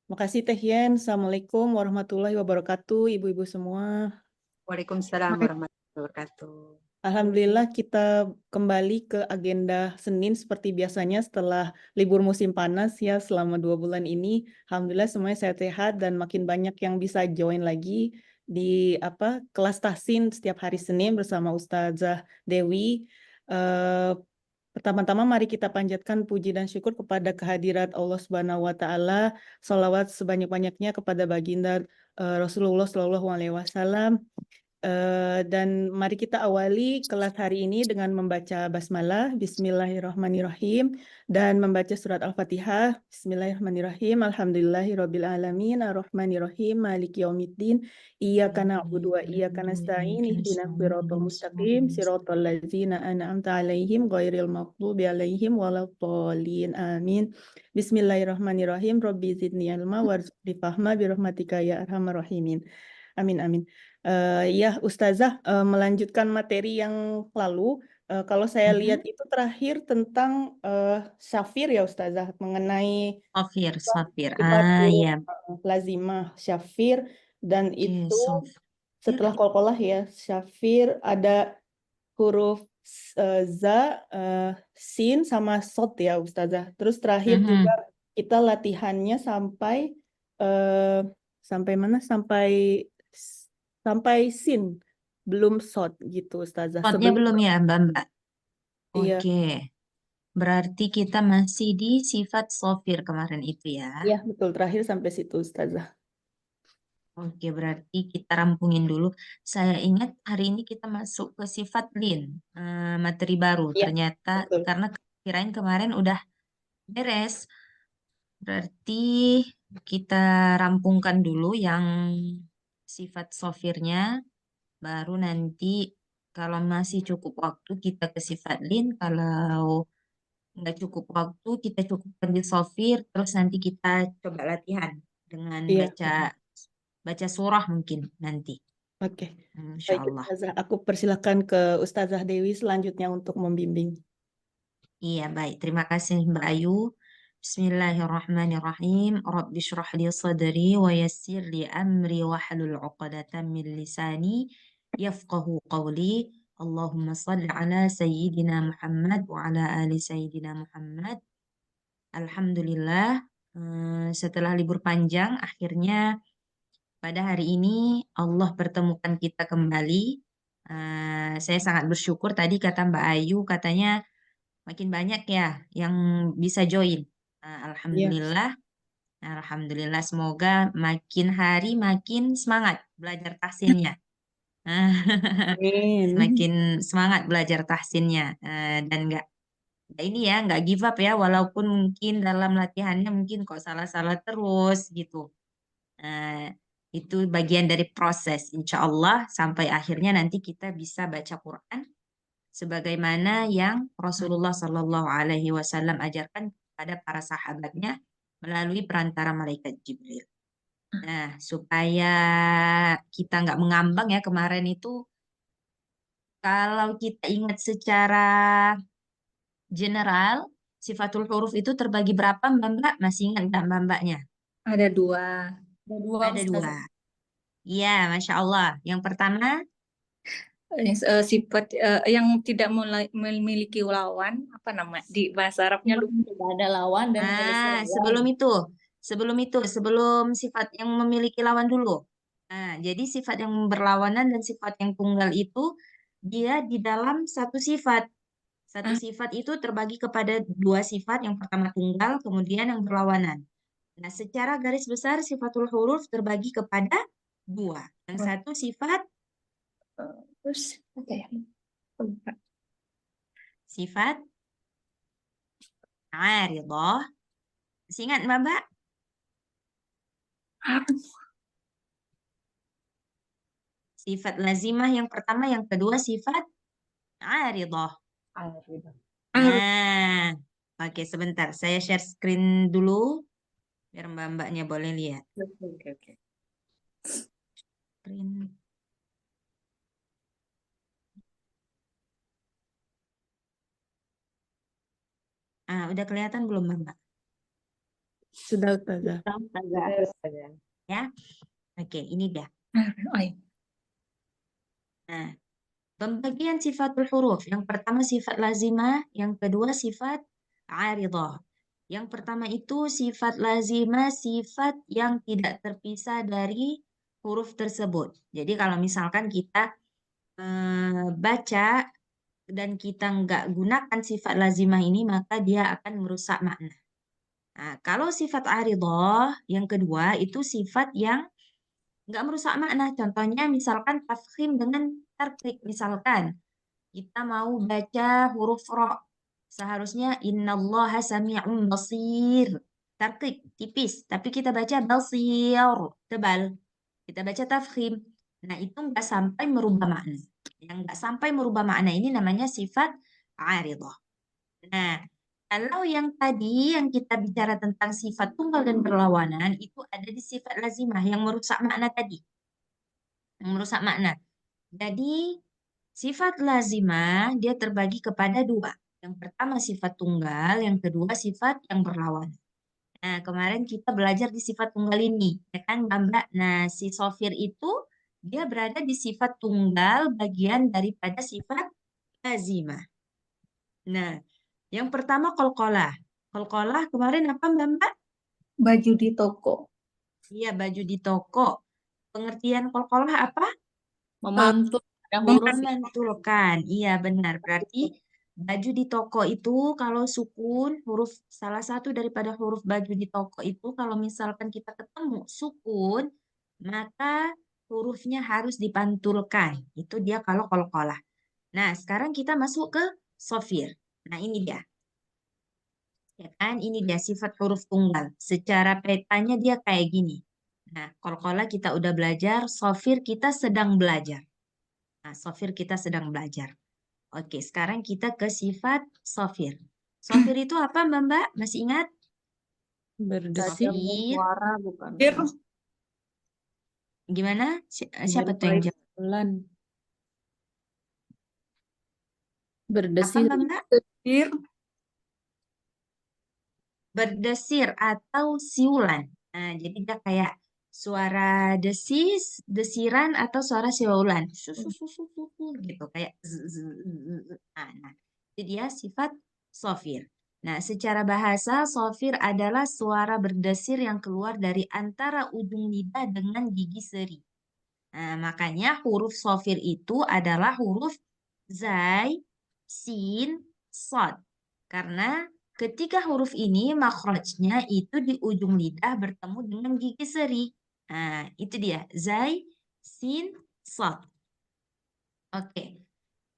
Makasih Teh Yen. Assalamualaikum warahmatullahi wabarakatuh, ibu-ibu semua. Waalaikumsalam warahmatullahi wabarakatuh. Alhamdulillah kita kembali ke agenda Senin seperti biasanya setelah libur musim panas ya selama 2 bulan ini. Alhamdulillah semuanya sehat-sehat dan makin banyak yang bisa join lagi di kelas tahsin setiap hari Senin bersama Ustazah Dewi. Eh, Pertama-tama mari kita panjatkan puji dan syukur kepada kehadirat Allah Subhanahu wa taala. Shalawat sebanyak-banyaknya kepada baginda Rasulullah Shallallahu alaihi wasallam. Dan mari kita awali kelas hari ini dengan membaca basmalah, Bismillahirrahmanirrahim, dan membaca surat Al-Fatihah, Bismillahirrahmanirrahim, Alhamdulillahirabbil alamin, Arrahmanirrahim, Maliki yaumiddin, Iyyaka na'budu wa iyyaka nasta'in, ihdinas siratal mustaqim, siratal ladzina an'amta 'alaihim ghairil maghdubi 'alaihim waladdallin. Amin. Bismillahirrahmanirrahim. Rabbi zidni ilma warzuqni fahma birahmatika ya arhamar rahimin. Amin amin. Ya, Ustazah, melanjutkan materi yang lalu, kalau saya lihat itu terakhir tentang syafir ya Ustazah, mengenai Safir. sifatul Ya, lazimah syafir, dan oke, itu Safir. setelah qalqalah ya, syafir ada huruf za, eh, sin sama sod ya Ustazah. Terus terakhir juga Mhm. kita latihannya sampai eh, sampai mana? Sampai sin, belum sod gitu Ustazah. Spotnya Sebelum belum ya, Mbak? iya, Oke, berarti kita masih di sifat Safir kemarin itu ya. iya betul terakhir sampai situ Ustazah. Oke, berarti kita rampungin dulu. Saya ingat hari ini kita masuk ke sifat Lin, materi baru. Iya, Ternyata betul. karena kirain kemarin udah beres. Berarti kita rampungkan dulu yang sifat sofirnya, baru nanti kalau masih cukup waktu kita ke sifat lin, kalau nggak cukup waktu kita cukupkan di sofir, terus nanti kita coba latihan dengan Iya, baca baca surah mungkin nanti. oke. Insya Baik Allah. Ustazah, aku persilakan ke Ustazah Dewi selanjutnya untuk membimbing. Iya, baik. Terima kasih Mbak Ayu. Bismillahirrahmanirrahim. Rabbi syrah li sadri wa yassir li amri wa hlul 'uqdatam min lisani yafqahu qawli. Allahumma salli ala sayyidina Muhammad wa ala ali sayyidina Muhammad. Alhamdulillah, setelah libur panjang, akhirnya pada hari ini Allah pertemukan kita kembali. Saya sangat bersyukur tadi kata Mbak Ayu, katanya makin banyak ya yang bisa join. Iya. Alhamdulillah, Alhamdulillah semoga makin hari makin semangat belajar tahsinnya. Amin. Semakin semangat belajar tahsinnya dan nggak ini ya nggak give up ya walaupun mungkin dalam latihannya mungkin kok salah-salah terus gitu. Eh, itu bagian dari proses, insya Allah sampai akhirnya nanti kita bisa baca Quran sebagaimana yang Rasulullah Shallallahu Alaihi Wasallam ajarkan kepada para sahabatnya melalui perantara malaikat Jibril. Nah, supaya kita nggak mengambang ya kemarin itu, kalau kita ingat secara general, sifatul huruf itu terbagi berapa, Mbak? Masih ingat nggak Mbaknya? Ada dua. Ada dua, Ada dua. Ustazah. Iya, Masya Allah. Yang pertama, Sifat yang tidak memiliki lawan, apa nama? Di bahasa Arabnya lupa. Tidak ada lawan dan memiliki ah, lawan. sebelum sifat yang memiliki lawan dulu. Nah, jadi sifat yang berlawanan dan sifat yang tunggal itu dia di dalam satu sifat. Satu Ah, sifat itu terbagi kepada dua sifat. Yang pertama tunggal, kemudian yang berlawanan. Nah, secara garis besar sifatul huruf terbagi kepada dua. Yang satu sifat terus apa ya? Lupa. sifat aridah. Masih ingat, Mbak? Sifat lazimah yang pertama, yang kedua sifat aridah. Ah, Nah, oke sebentar. Saya share screen dulu biar mbak-mbaknya boleh lihat. oke, oke. Screen. Udah kelihatan belum mbak? Sudah Ustazah. Ya, oke, ini dah. Ay, Nah, pembagian sifatul huruf. Yang pertama sifat lazimah, yang kedua sifat aridah. Yang pertama itu sifat lazimah, sifat yang tidak terpisah dari huruf tersebut. Jadi kalau misalkan kita baca dan kita nggak gunakan sifat lazimah ini, maka dia akan merusak makna. Nah, kalau sifat aridah, yang kedua itu sifat yang nggak merusak makna. Contohnya misalkan tafkhim dengan tarkik. Misalkan kita mau baca huruf ro, seharusnya innallaha sami'un basir. Tarkik, tipis. Tapi kita baca basir, tebal. Kita baca tafkhim. Nah, itu nggak sampai merubah makna. Yang nggak sampai merubah makna ini namanya sifat aridah. Nah, kalau yang tadi yang kita bicara tentang sifat tunggal dan berlawanan, itu ada di sifat lazimah yang merusak makna tadi. Yang merusak makna. Jadi, sifat lazimah dia terbagi kepada dua. Yang pertama sifat tunggal, yang kedua sifat yang berlawanan. Nah, kemarin kita belajar di sifat tunggal ini, ya kan Mbak? Nah, si sofir itu dia berada di sifat tunggal bagian daripada sifat lazimah. Nah, yang pertama kolkolah. Kolkolah kemarin apa Mbak? baju di toko. Iya, baju di toko. Pengertian kolkolah apa? Memantul ada huruf. Memantulkan. Iya, benar. Berarti baju di toko itu kalau sukun, huruf salah satu daripada huruf baju di toko itu kalau misalkan kita ketemu sukun, maka hurufnya harus dipantulkan. Itu dia kalau kolkolah. Nah, sekarang kita masuk ke sofir. Nah, ini dia. Ya kan, ini dia sifat huruf tunggal. Secara petanya dia kayak gini. Nah, kolkolah kita udah belajar, sofir kita sedang belajar. Nah, sofir kita sedang belajar. Oke, sekarang kita ke sifat sofir. Sofir itu apa, Mbak? Masih ingat? Berdesir. Sofir. Suara bukan. Gimana? Siapa tuh yang jawab? Bulan. Apa, Berdesir. Mbak? Bir, Berdesir atau siulan. Nah, jadi dia kayak suara desis, desiran atau suara siulan. Gitu kayak nah, itu dia sifat sofir. Nah, secara bahasa sofir adalah suara berdesir yang keluar dari antara ujung lidah dengan gigi seri. Nah, makanya huruf sofir itu adalah huruf zai, sin, sod. Karena ketika huruf ini makhrajnya itu di ujung lidah bertemu dengan gigi seri. Nah, itu dia. Zai, sin, sod. Oke.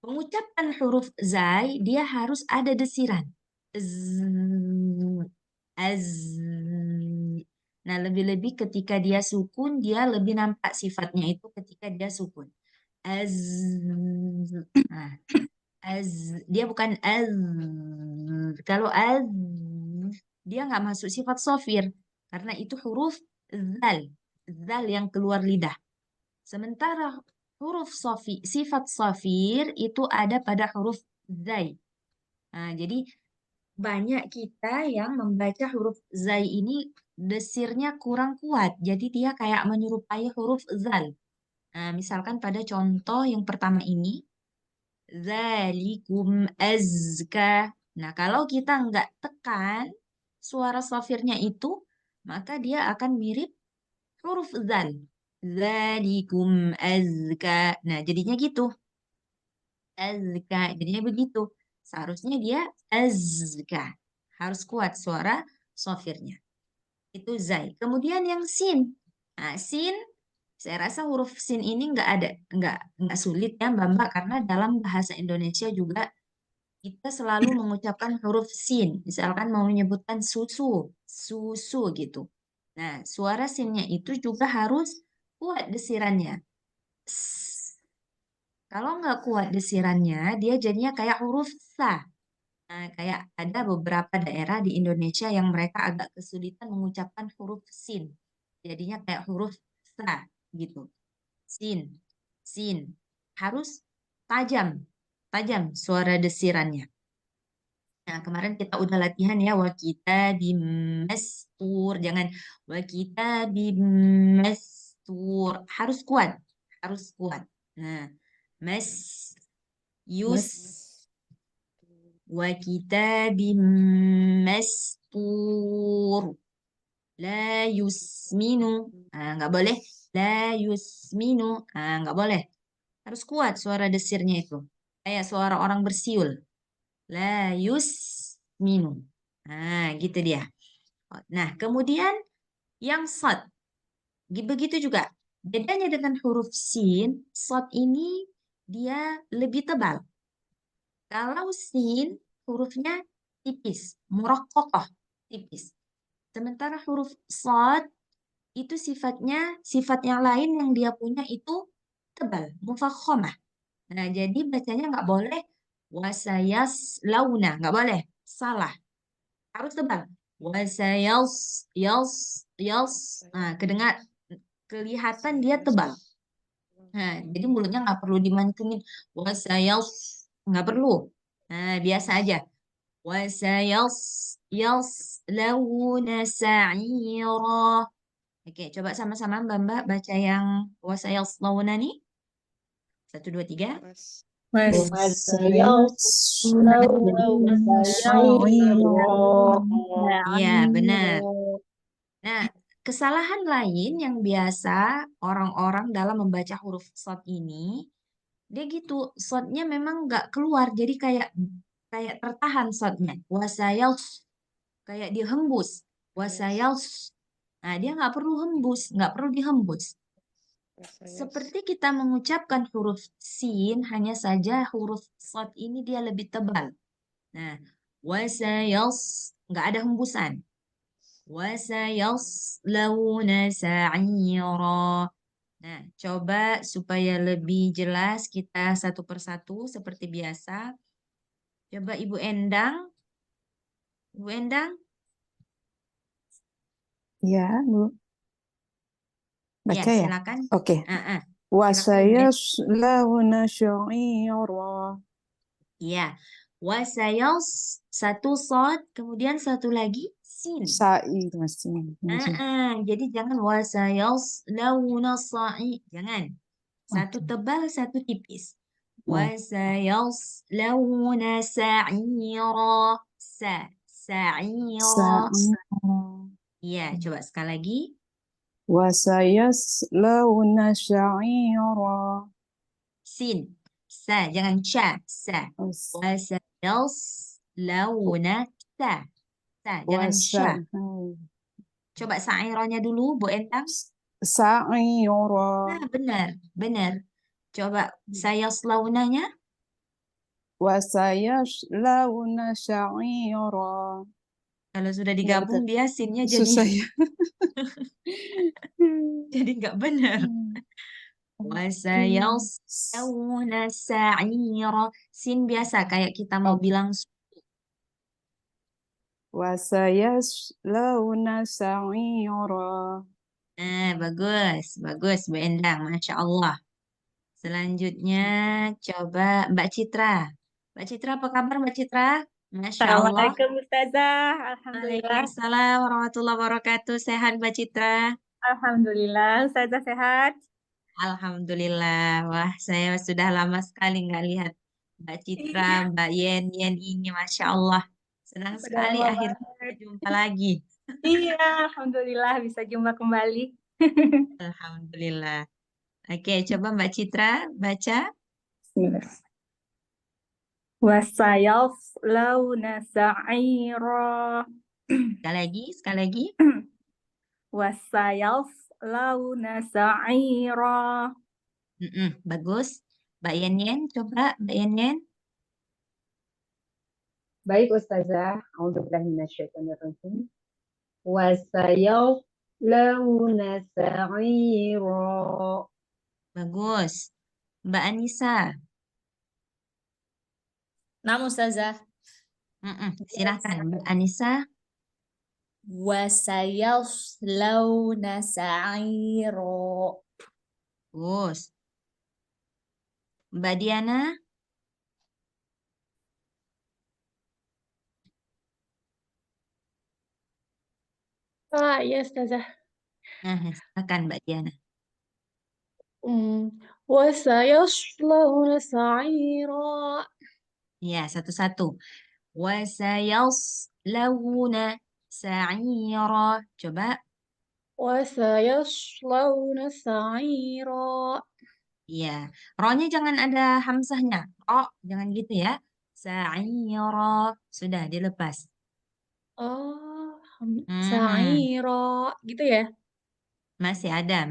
Pengucapan huruf zai dia harus ada desiran. Z, az. Nah, lebih-lebih ketika dia sukun, dia lebih nampak sifatnya itu ketika dia sukun. Az. Nah, az. Dia bukan az. Kalau az, dia nggak masuk sifat sofir. Karena itu huruf zal. Zal yang keluar lidah. Sementara huruf sifat sofir itu ada pada huruf zai. Nah, jadi banyak kita yang membaca huruf zai ini desirnya kurang kuat. Jadi dia kayak menyerupai huruf zal. Nah, misalkan pada contoh yang pertama ini, zalikum azka. Nah, kalau kita nggak tekan suara sofirnya itu, maka dia akan mirip huruf zal. Zalikum azka. Nah, jadinya gitu. Azka. Jadinya begitu. Seharusnya dia azka. Harus kuat suara sofirnya. Itu zai. Kemudian yang sin. Nah, sin, saya rasa huruf sin ini nggak sulit ya Mbak, karena dalam bahasa Indonesia juga kita selalu mengucapkan huruf sin. Misalkan mau menyebutkan susu, susu gitu. Nah, suara sinnya itu juga harus kuat desirannya. Kalau nggak kuat desirannya, dia jadinya kayak huruf sa. Nah, kayak ada beberapa daerah di Indonesia yang mereka agak kesulitan mengucapkan huruf sin. Jadinya kayak huruf sa gitu. Sin, sin. Harus tajam, tajam suara desirannya. Nah, kemarin kita udah latihan ya, wa kitabim mastur. Jangan wa kitabim mastur. Harus kuat. Harus kuat. Nah, mas yus wa kitabim mastur. La yusminu. Nggak boleh. La yusminu. Nggak boleh. Harus kuat suara desirnya itu. Kayak suara orang bersiul. La yusminu. Gitu dia. Nah, kemudian yang sod. Begitu juga. Bedanya dengan huruf sin, sod ini dia lebih tebal. Kalau sin, hurufnya tipis, muraqqaqah, tipis. Sementara huruf sod itu sifat yang lain yang dia punya itu tebal, mufakhamah. Nah, jadi bacanya nggak boleh wasayas launa, nggak boleh, salah. Harus tebal. Wasayas, yas. Kedengar, kelihatan dia tebal. Nah, jadi mulutnya nggak perlu dimancungin. Wasayas, nggak perlu. Nah, biasa aja. Wasayas, launa sa'ira. Oke, coba sama-sama Mbak baca yang wasayas launa nih. 1, 2, 3. Iya, benar. Nah, kesalahan lain yang biasa orang-orang dalam membaca huruf shad ini, dia gitu, shadnya memang nggak keluar, jadi kayak tertahan shadnya. Wasayals, kayak dihembus. Wasayals. Nah, dia nggak perlu hembus, nggak perlu dihembus. Seperti kita mengucapkan huruf sin, hanya saja huruf shad ini dia lebih tebal. Nah, wasayals, nggak ada hembusan. وَسَيَصْلَوْنَ سَعِيرًا. Nah, coba supaya lebih jelas kita satu persatu seperti biasa. Coba Ibu Endang. Ibu Endang? Ya, Bu. Ya, Baca ya? silakan. Oke. Silakan, Ibu. Wasayaslawna syu'ira. Iya. Wasayas, satu sod, kemudian satu lagi sin. Sa'i mesti. Jadi jangan wasayas launa sa'i. Jangan. Satu tebal, satu tipis. وسيصلون سعيرا. سعيرا. Iya, coba sekali lagi. Wasayaslawna syu'ira. Sin. Jangan sya. Wasayaslawna jangan sya. Coba sa'iranya dulu, Bu Entang. Sa'ira. Benar. Coba sayaslawnanya. Wasayaslawna syu'ira. Kalau sudah digabung dia sinnya jadi Susah ya. jadi nggak benar. Wasayaslawna sa'ira. Sin biasa kayak kita mau bilang Wasayaslawna sa'ira. bagus Bu Endang, Masya Allah. Selanjutnya coba Mbak Citra. Mbak Citra, apa kabar Mbak Citra? Masya Allah. Assalamualaikum Ustazah. Alhamdulillah. Waalaikumsalam warahmatullahi wabarakatuh. Sehat Mbak Citra? Alhamdulillah. Ustazah sehat? Alhamdulillah. Wah, saya sudah lama sekali nggak lihat Mbak Citra, Mbak Yen ini. Masya Allah. Senang Sudah sekali lama akhirnya kita banget. jumpa lagi. Iya, Alhamdulillah bisa jumpa kembali. Alhamdulillah. Oke, coba Mbak Citra baca. Wasayaslawna sa'ira. Sekali lagi. Wasayaslawna sa'ira. Bagus. Mbak Yen, coba Mbak Yen. Baik Ustazah, a'udzubillahi minasyaitonirrajim. Wasayaslawna sa'ira. Bagus. Mbak Anissa. Naam Ustazah. Silakan Mbak Anissa. Wasayaslawna sa'ira. Bagus. Mbak Diana. Iya Ustazah. Nah, silakan Mbak Diana. وسيصلون سعيرا. Ya, satu-satu. وسيصلون سعيرا. Coba. وسيصلون سعيرا. Ya, ro-nya jangan ada hamzahnya. Ro, jangan gitu ya. Sa'ira. Sudah, dilepas. Oh, Mhm. Sa'ira gitu ya. Masih ada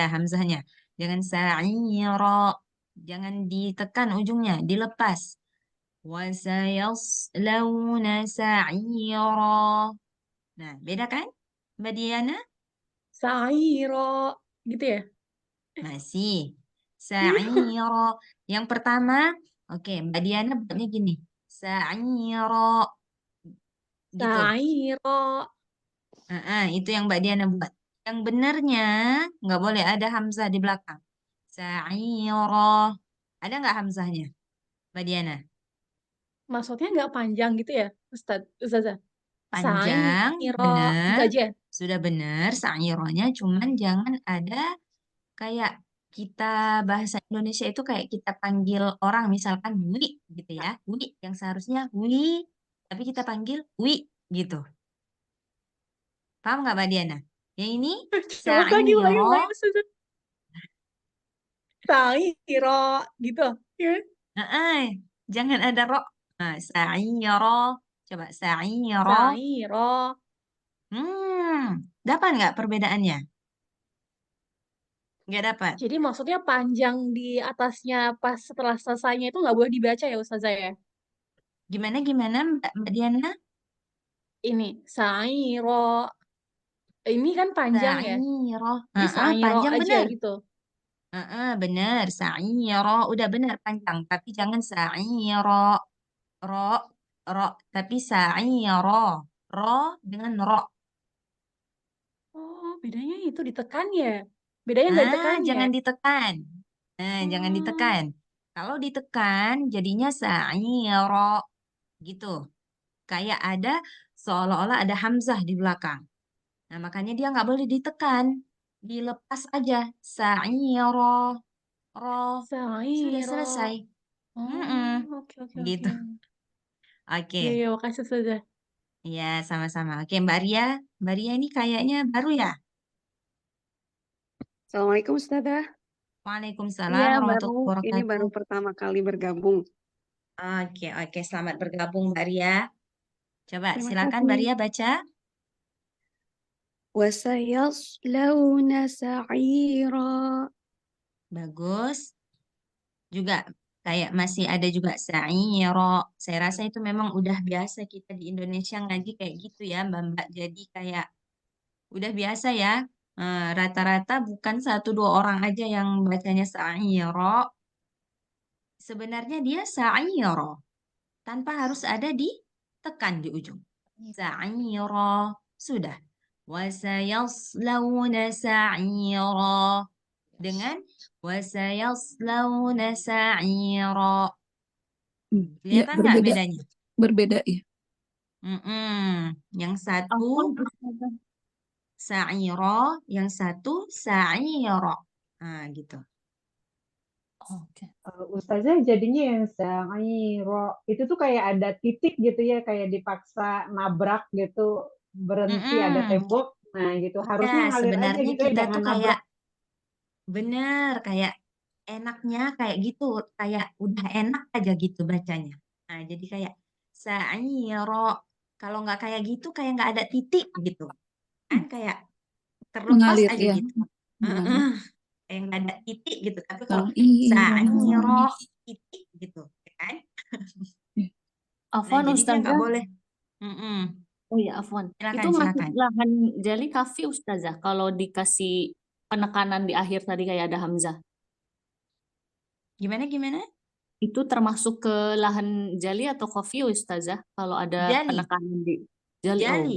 hamzahnya. Jangan sa'ira. Jangan ditekan ujungnya, dilepas. Wasayaslawna sa'ira. Nah, beda kan, Mbak Diana? Sa'ira gitu ya. Masih. Sa'ira. Yang pertama, oke, Mbak Diana buatnya gini. Sa'ira. Gitu. Sa'ira. Itu yang Mbak Diana buat. Yang benarnya, nggak boleh ada hamzah di belakang. Sa'ira. Ada nggak hamzahnya, Mbak Diana? Maksudnya nggak panjang gitu ya, Ustazah? Panjang, Sa'ira gitu bener. aja ya? Sudah bener, sa'ironya. Cuman jangan ada kayak kita bahasa Indonesia itu kayak kita panggil orang misalkan wi gitu ya. Wi yang seharusnya wi, tapi kita panggil wi gitu. Paham nggak Mbak Diana? Yang ini Coba lagi, sa'iro. Ustazah. Sa'ira gitu. Ya. Jangan ada ro. Nah, sa'iro. Coba sa'iro. Sa'ira. Dapat nggak perbedaannya? Nggak dapat. Jadi maksudnya panjang di atasnya pas setelah selesainya itu nggak boleh dibaca ya Ustazah ya? Gimana Mbak Diana? Ini Sa'ira. Ini kan panjang ya. Sa'iro. Jadi Sa'ira Panjang aja bener. gitu. Bener. Sa'iro. Udah bener panjang. Tapi jangan sa'iro. Ro. Ro. Tapi sa'iro. Ro dengan ro. Oh, bedanya itu ditekan ya? Bedanya nggak ditekan ya? Jangan ditekan. Jangan Oh, ditekan. Kalau ditekan jadinya sa'iro. Gitu. Kayak ada seolah-olah ada hamzah di belakang. Nah, makanya dia nggak boleh ditekan. Dilepas aja. Sa'iro. Ro. Sudah Sa'ira. selesai. Mm-mm. Oh, oke oke Gitu. oke. Oke. Iya, iya, makasih Ustazah. Ya, sama-sama. Oke, Mbak Ria. Mbak Ria ini kayaknya baru ya? Assalamualaikum Ustazah. Waalaikumsalam Iya, warahmatullahi ini baru wabarakatuh. pertama kali bergabung. Oke. Selamat bergabung, Mbak Ria. Coba Terima silakan Mbak kasih. Ria baca. Wasayaslawna sa'ira. Bagus. Juga kayak masih ada juga sa'iro. Saya rasa itu memang udah biasa kita di Indonesia ngaji kayak gitu ya, Mbak. Jadi kayak udah biasa ya. Rata-rata bukan 1-2 orang aja yang bacanya sa'iro. Sebenarnya dia sa'iro. Tanpa harus ada ditekan di ujung. Sa'iro. Sudah. Wasayaslawna sa'iro. Dengan wasayaslawna sa'iro. Ya, Kelihatan nggak berbeda. bedanya? Berbeda ya. Yang satu Afwan, Ustazah. sa'iro, yang satu sa'iro. Nah, gitu. Oke. Ustazah jadinya yang sa'iro itu tuh kayak ada titik gitu ya, kayak dipaksa nabrak gitu, berhenti ada tembok. Nah, gitu. Harusnya Ya, ngalir aja sebenarnya gitu ya, kita jangan tuh nabrak. kayak bener, kayak enaknya kayak gitu, kayak udah enak aja gitu bacanya. Nah, jadi kayak sa'iro. Kalau nggak kayak gitu, kayak nggak ada titik gitu. Kan kayak terlepas Mengalir aja ya. gitu. Mengalir. Kayak nggak ada titik gitu. Tapi kalau Sa'ira. sa'iro titik gitu, ya kan? Nah, Afwan, jadi dia nggak Ustazah. boleh. Mm-mm. Oh ya, Afwan. Itu masih Silakan. lahan jali kafi, Ustazah. Kalau dikasih penekanan di akhir tadi kayak ada hamzah. Gimana? Itu termasuk ke lahan jali atau kafi, Ustazah? Kalau ada Jali. penekanan di jali. Oh, Jali.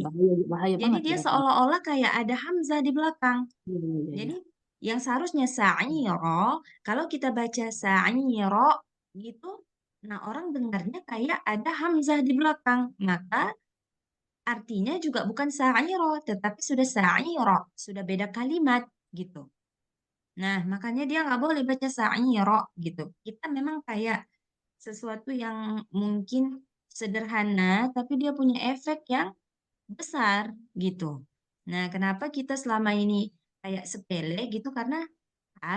bahaya Jadi banget dia berarti. seolah-olah kayak ada hamzah di belakang. Iya. Jadi yang seharusnya sa'iro, kalau kita baca sa'iro gitu, nah orang dengarnya kayak ada hamzah di belakang. Maka artinya juga bukan sa'iro, tetapi sudah sa'iro, sudah beda kalimat gitu. Nah, makanya dia nggak boleh baca sa'iro gitu. Kita memang kayak sesuatu yang mungkin sederhana, tapi dia punya efek yang besar gitu. Nah, kenapa kita selama ini kayak sepele gitu? Karena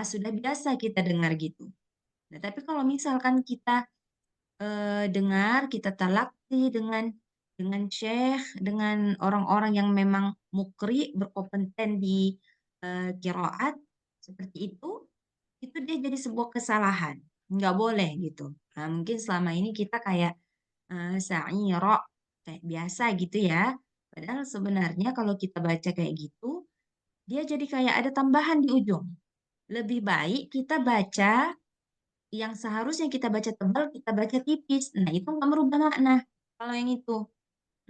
sudah biasa kita dengar gitu. Nah, tapi kalau misalkan kita dengar, kita talaki dengan syekh, dengan orang-orang yang memang mukri, berkompeten di qiraat seperti itu dia jadi sebuah kesalahan. Nggak boleh gitu. Nah, mungkin selama ini kita kayak sa'iro, kayak biasa gitu ya. Padahal sebenarnya kalau kita baca kayak gitu, dia jadi kayak ada tambahan di ujung. Lebih baik kita baca yang seharusnya kita baca tebal, kita baca tipis. Nah, itu nggak merubah makna. Kalau yang itu.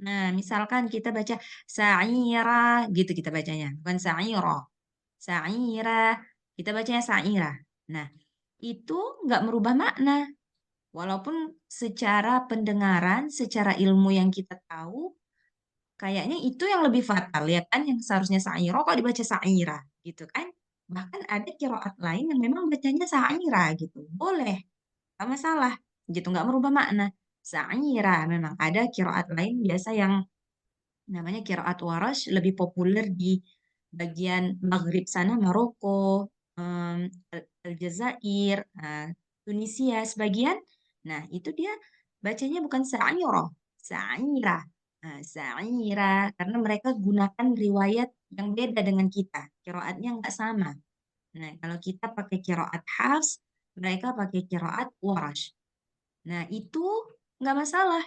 Nah, misalkan kita baca sa'ira, gitu kita bacanya. Bukan sa'iro. Sa'ira. Kita bacanya sa'ira. Nah, itu nggak merubah makna. Walaupun secara pendengaran, secara ilmu yang kita tahu, kayaknya itu yang lebih fatal, ya kan? Yang seharusnya sa'iro kok dibaca sa'ira, gitu kan? Bahkan ada qiraat lain yang memang bacanya sa'ira, gitu. Boleh, nggak masalah, gitu. Nggak merubah makna. Sa'ira, memang ada qiraat lain biasa yang namanya qiraat Warash, lebih populer di bagian Maghrib sana, Maroko, Aljazair, Tunisia sebagian. Nah, itu dia bacanya bukan sa'iro, sa'ira. Nah, sa'ira, karena mereka gunakan riwayat yang beda dengan kita. Qiraatnya nggak sama. Nah, kalau kita pakai qiraat Hafs, mereka pakai qiraat Warash. Nah, itu nggak masalah.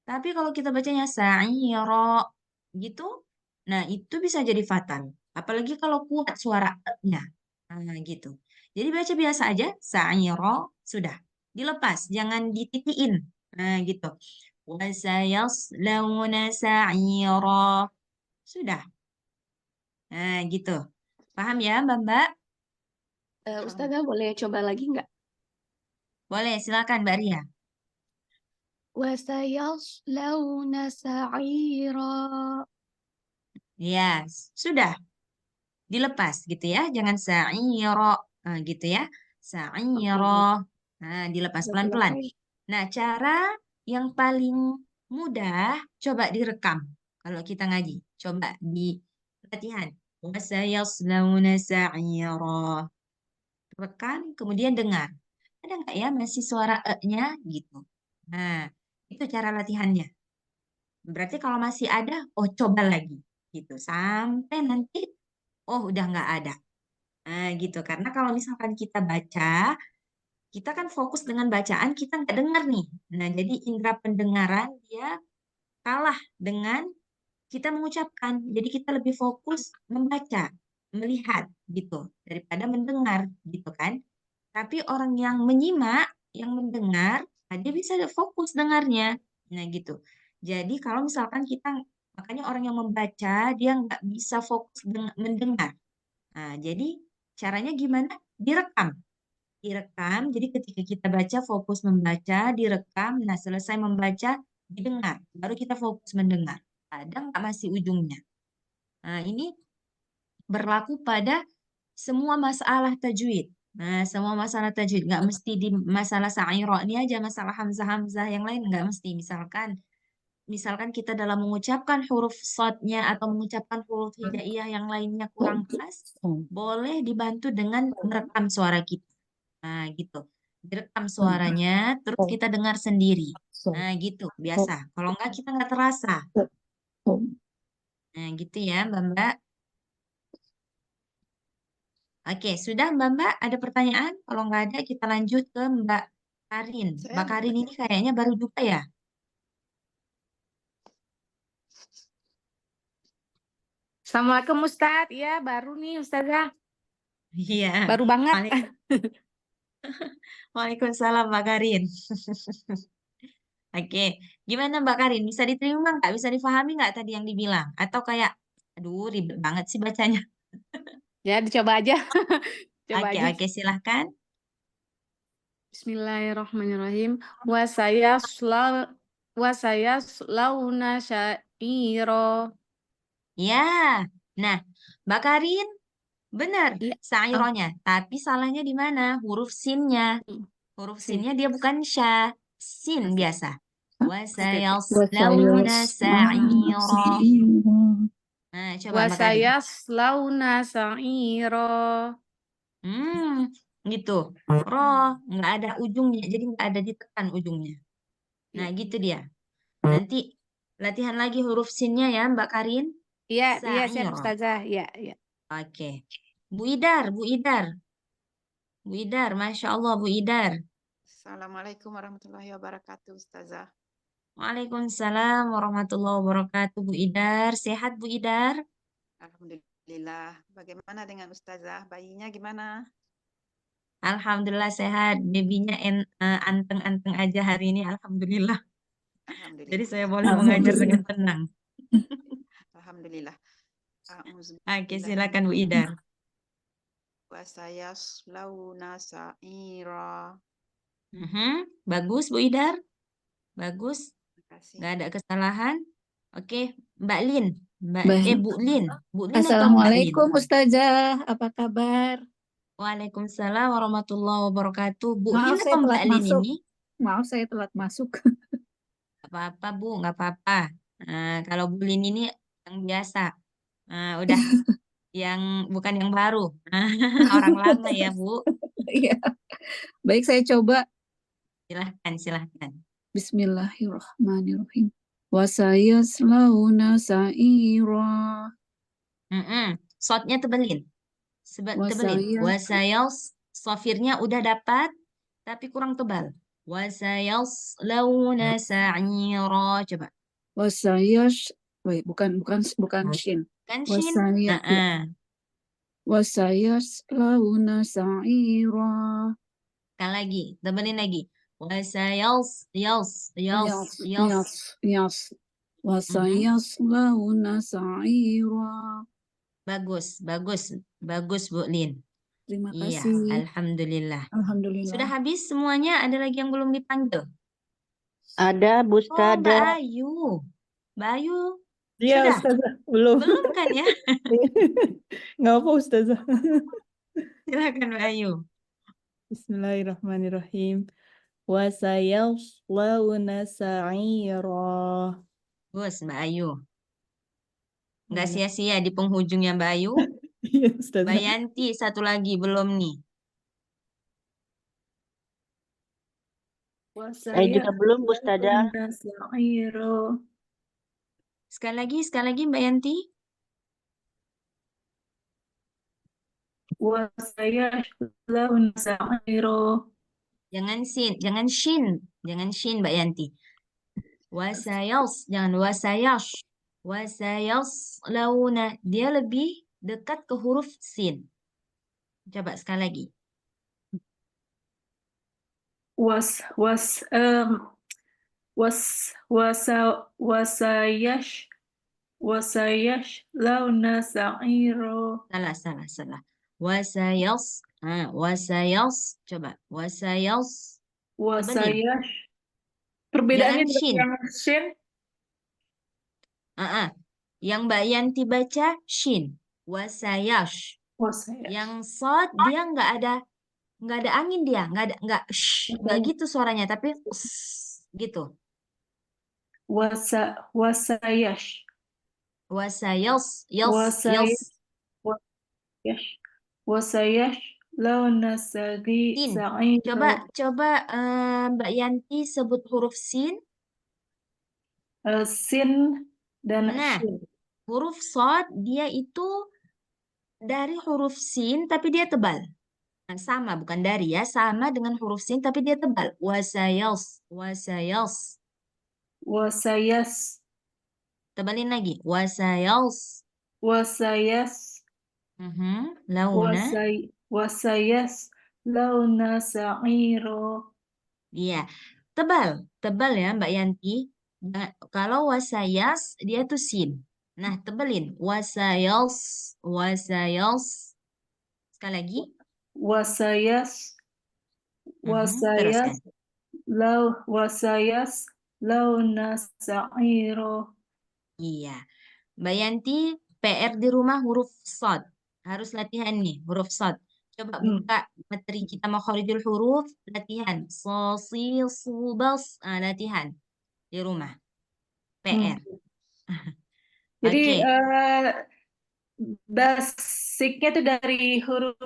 Tapi kalau kita bacanya sa'iro gitu, nah itu bisa jadi fatal. Apalagi kalau kuat suara e-nya. Nah, gitu. Jadi baca biasa aja, sa'iro, sudah. Dilepas, jangan dititiin. Nah, gitu. Wasayaslawna sa'iro. Sudah. Nah, gitu. Paham ya, Mbak? Ustazah boleh coba lagi nggak? Boleh, silakan Mbak Ria. Wasayaslawna sa'ira. Ya, sudah. Dilepas gitu ya, jangan sa'iro, gitu ya, sa'iro, nah dilepas Udah pelan-pelan. selesai. Nah, cara yang paling mudah coba direkam kalau kita ngaji, coba di latihan. Wasayaslawna sa'iro, rekam kemudian dengar, ada nggak ya masih suara e-nya gitu. Nah, itu cara latihannya. Berarti kalau masih ada, oh coba lagi gitu sampai nanti oh udah nggak ada. Nah, gitu. Karena kalau misalkan kita baca, kita kan fokus dengan bacaan, kita nggak dengar nih. Nah, jadi indera pendengaran dia kalah dengan kita mengucapkan. Jadi kita lebih fokus membaca, melihat gitu, daripada mendengar gitu kan. Tapi orang yang menyimak, yang mendengar, dia bisa fokus dengarnya. Nah, gitu. Jadi kalau misalkan kita, makanya orang yang membaca, dia nggak bisa fokus mendengar. Nah, jadi caranya gimana? Direkam. Direkam, jadi ketika kita baca, fokus membaca, direkam, nah selesai membaca, didengar. Baru kita fokus mendengar. Kadang nggak masih ujungnya. Nah, ini berlaku pada semua masalah tajwid. Nah, semua masalah tajwid. Nggak mesti di masalah sa'iro ini aja, masalah hamzah-hamzah yang lain nggak mesti. Misalkan kita dalam mengucapkan huruf shadnya atau mengucapkan huruf hijaiyah yang lainnya kurang pas, boleh dibantu dengan merekam suara kita. Nah, gitu. Direkam suaranya, terus kita dengar sendiri. Nah, gitu. Biasa. Kalau enggak, kita nggak terasa. Nah, gitu ya, Mbak-Mbak. Oke, sudah Mbak-Mbak? Ada pertanyaan? Kalau nggak ada, kita lanjut ke Mbak Karin. Mbak Karin ini kayaknya baru juga ya? Assalamualaikum Ustadz, ya baru nih Ustazah, Iya. baru banget. Waalaikumsalam Mbak Karin. Oke, gimana Mbak Karin? Bisa diterima nggak? Bisa difahami nggak tadi yang dibilang? Atau kayak, aduh ribet banget sih bacanya. Ya dicoba aja, coba Oke, aja. oke, silahkan. Bismillahirrahmanirrahim. Wa wasayaslawna sa'iro. Ya. Nah, Mbak Karin, benar Iya. sa'ironya. Tapi salahnya di mana? Huruf sinnya. Huruf Sin. sinnya dia bukan sya. Sin biasa. Oke, oke. Wasayaslawna sa'iro. Nah, coba Mbak Karin. Wasayaslawna sa'iro. Gitu. Roh, nggak ada ujungnya. Jadi nggak ada ditekan ujungnya. Nah, gitu dia. Nanti latihan lagi huruf sinnya ya, Mbak Karin. Iya, siap Sa'iro. Ustazah. Iya, iya. Oke. Bu Idar, Bu Idar. Bu Idar, Masya Allah, Bu Idar. Assalamualaikum warahmatullahi wabarakatuh, Ustazah. Waalaikumsalam warahmatullahi wabarakatuh, Bu Idar. Sehat, Bu Idar? Alhamdulillah. Bagaimana dengan Ustazah? Bayinya gimana? Alhamdulillah sehat. Babynya anteng-anteng aja hari ini, Alhamdulillah. Jadi Alhamdulillah. saya boleh mengajar dengan tenang. Alhamdulillah. Oke, silakan Bu Idar. Wasayaslawna sa'ira. Bagus, Bu Idar. Bagus. Terima kasih. Nggak ada kesalahan. Oke, Mbak Lin. Baik. Bu Lin. Bu Lin atau Mbak Lin? Assalamualaikum Ustazah, apa kabar? Waalaikumsalam warahmatullahi wabarakatuh. Bu Maaf Lin saya atau Mbak telat Lin masuk. ini? Maaf saya telat masuk. Nggak apa-apa, Bu. Nggak apa-apa. Kalau Bu Lin ini yang biasa. Udah yang bukan yang baru. Orang lama ya, Bu. Iya. Baik, saya coba. Silahkan, silahkan. Bismillahirrahmanirrahim. Wasayaslawna sa'ira. Shotnya tebelin. Tebelin. Wasayals, sofirnya udah dapat, tapi kurang tebal. Wasayaslawna sa'ira. Coba. Bukan shin. Kan shin? Wasayaslawna sa'ira. Sekali lagi, tebelin lagi. Wasayaslawna Wasayaslawna sa'ira. Bagus Bu Lin. Terima Iya, kasih. alhamdulillah. Alhamdulillah. Sudah habis semuanya? Ada lagi yang belum dipanggil? Ada Bu Oh, Mbak Ustazah. Ayu. Mbak Ayu, Iya, sudah? Ustazah. Belum. Belum kan ya? Nggak apa, Ustazah. Silakan Mbak Ayu. Bismillahirrahmanirrahim. Wasayaslawna sa'ira. Bos, Mbak Ayu. Nggak Mana? sia-sia di penghujungnya Mbak Ayu. Iya, Ustazah. Mbak Yanti, satu lagi belum nih. Saya juga belum Bu Ustazah. Sekali lagi Mbak Yanti. Wasayaslawna sa'iro. Jangan shin Mbak Yanti. Jangan wasayash. Wasayaslawna, dia lebih dekat ke huruf sin. Coba sekali lagi. Wasayaslawna sa'iro. Salah. Coba. Tebelin. Perbedaannya Jangan shin. dengan shin. Yang Mbak Yanti baca shin. Wasayash. Yang sod dia nggak ada angin dia, nggak gitu suaranya, tapi gitu. Wasayash. Wasayaslawna Sin. sa'iro. Coba Mbak Yanti sebut huruf sin. Sin dan shin. Huruf sod dia itu dari huruf sin tapi dia tebal. Sama, bukan dari ya, sama dengan huruf sin tapi dia tebal. Wasayas. Tebalin lagi. Wasayas. Launa. Wasayaslawna sa'iro. Iya, tebal ya Mbak Yanti. Kalau wasayas dia tuh sin. Nah, tebelin. Wasayas. Sekali lagi. Wasayas. Teruskan. Launa sa'ira. Iya. Mbak Yanti, PR di rumah huruf shad. Harus latihan nih, huruf shad. Coba buka materi kita makharijul huruf, latihan. Sosil, subas, latihan di rumah. PR. Jadi Oke. basicnya itu dari huruf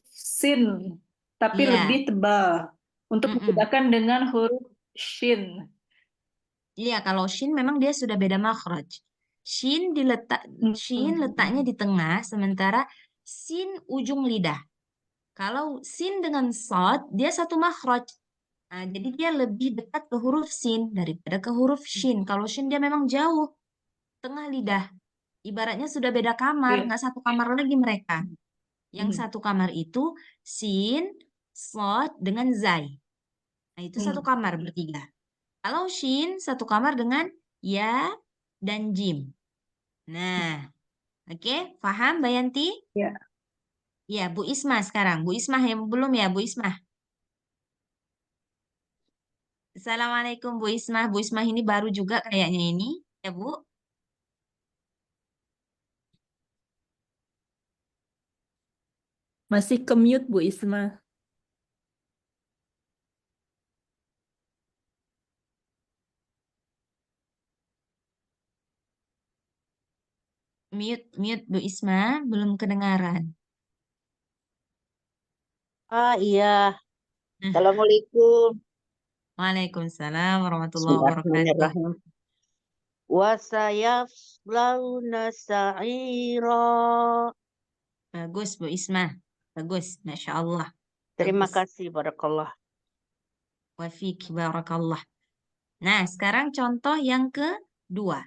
sin, tapi Iya. lebih tebal untuk membedakan dengan huruf shin. Iya, kalau shin memang dia sudah beda makhraj. Shin letaknya di tengah, sementara sin ujung lidah. Kalau sin dengan shad, dia satu makhraj. Nah, jadi dia lebih dekat ke huruf sin daripada ke huruf shin. Kalau shin dia memang jauh, tengah lidah. Ibaratnya sudah beda kamar, nggak satu kamar lagi mereka. Yang satu kamar itu sin, shad dengan zai. Nah, itu satu kamar bertiga. Kalau shin, satu kamar dengan ya dan jim. Nah, oke, paham Mbak Yanti? Ya. Ya, Bu Isma sekarang. Bu Isma yang belum ya, Bu Isma. Assalamualaikum Bu Isma. Bu Isma ini baru juga kayaknya ini, ya Bu. Masih ke mute Bu Isma. Mute Bu Isma, belum kedengaran. Iya. Assalamualaikum. Waalaikumsalam warahmatullahi wabarakatuh. Bismillahirrahmanirrahim. Wasayaslawna sa'ira. Bagus Bu Isma. Bagus, Masya Allah. Terima Bagus. kasih, barakallah. Wa fiki barakallah. Nah, sekarang contoh yang kedua.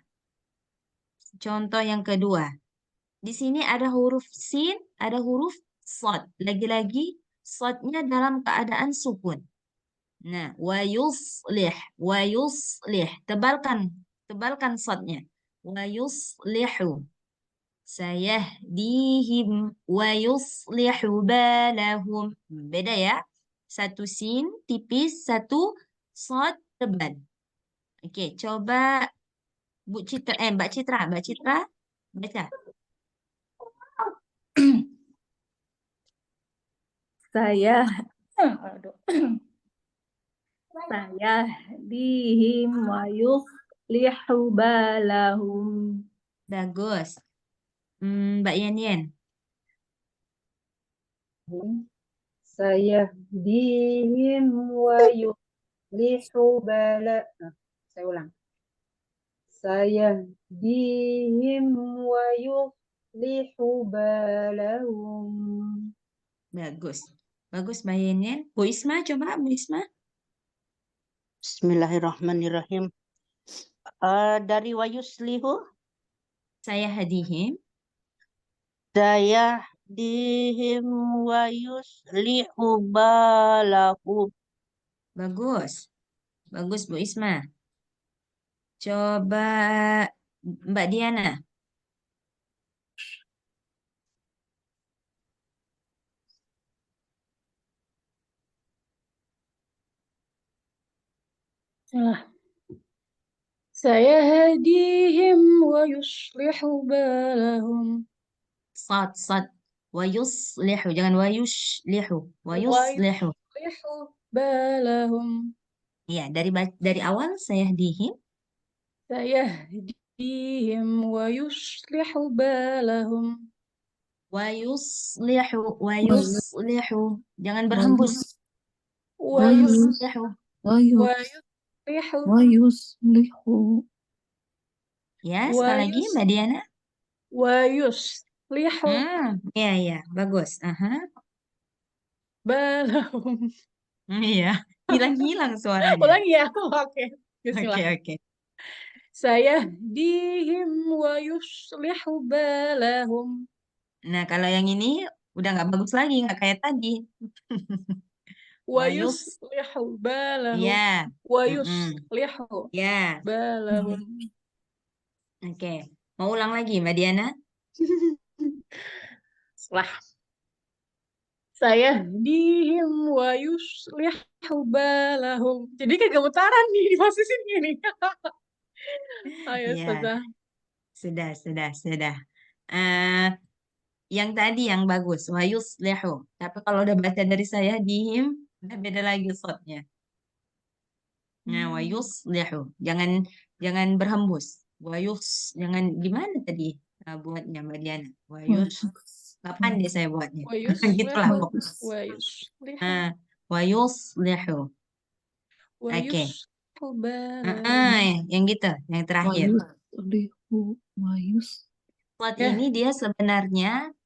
Contoh yang kedua. Di sini ada huruf sin, ada huruf shad. Lagi-lagi shadnya dalam keadaan sukun. Nah, wa yuslih. Tebalkan shadnya. Wa yuslihu. Sayahdihim wa yuslihu balahum. Beda ya. Satu sin tipis, satu shad tebal. Oke, coba Mbak Citra baca. Sayahdihim wa yuslihu balahum. Bagus. Mbak Yen. Sayahdihim wa yuslihu balahum. Saya ulang. Sayahdihim wa yuslihu balahum. Bagus. Bagus Mbak Yen. Bu Isma, coba Bu Isma. Bismillahirrahmanirrahim. Dari wa yuslihu. Sayahdihim. Sayahdihim wa yuslihu balahum. Bagus. Bagus Bu Isma. Coba Mbak Diana. Sayahdihim wa yuslihu balahum. Sad. Wa yuslihu. Jangan wa yushlihu. Wa yuslihu. Yuslihu balahum. Iya, dari awal sayahdihim. Sayahdihim wa yuslihu balahum. Wa yuslihu. Jangan berhembus. Wa Wa yuslihu. yuslihu. Ya, sekali lagi Mbak Diana. Wa yuslihu Iya, bagus. balahum. Iya, hilang suaranya. Ulangi ya. Oke. Bismillah. Oke. Sayahdihim wa yuslihu balahum. Nah, kalau yang ini udah nggak bagus lagi, nggak kayak tadi. Wa yuslihu balahum. Ya. Wa yuslihu Ya. balahum. Oke. Mau ulang lagi, Mbak Diana? Sayahdihim wa yuslihu balahum. Jadi kayak gemetaran nih di posisi ini. Ayo Ya, Ustazah. sudah. Yang tadi yang bagus, wa yuslihu. Tapi kalau udah baca dari saya dihim, udah beda lagi shotnya. Nah, wa yuslihu. Jangan berhembus. Jangan gimana tadi buatnya Mbak Diana? Wa yus. Kapan deh saya buatnya? Wa Gitulah yuslihu pokoknya. wa yuslihu Nah, wa yuslihu. wa Oke. yuslihu balahum. Yang gitu, yang terakhir. Shot Ya, ini dia sebenarnya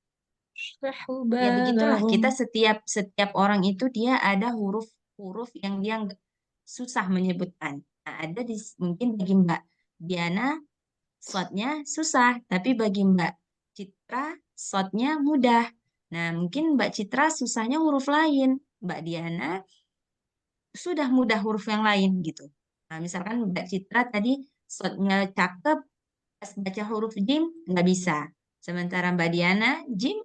yuslihu ya begitulah. Kita balahum. setiap orang itu dia ada huruf yang dia susah menyebutkan. Nah, ada mungkin bagi Mbak Diana shotnya susah, tapi bagi Mbak Citra shotnya mudah. Nah, mungkin Mbak Citra susahnya huruf lain, Mbak Diana sudah mudah huruf yang lain gitu. Nah, misalkan Mbak Citra tadi shotnya cakep, pas baca huruf jim nggak bisa. Sementara Mbak Diana jim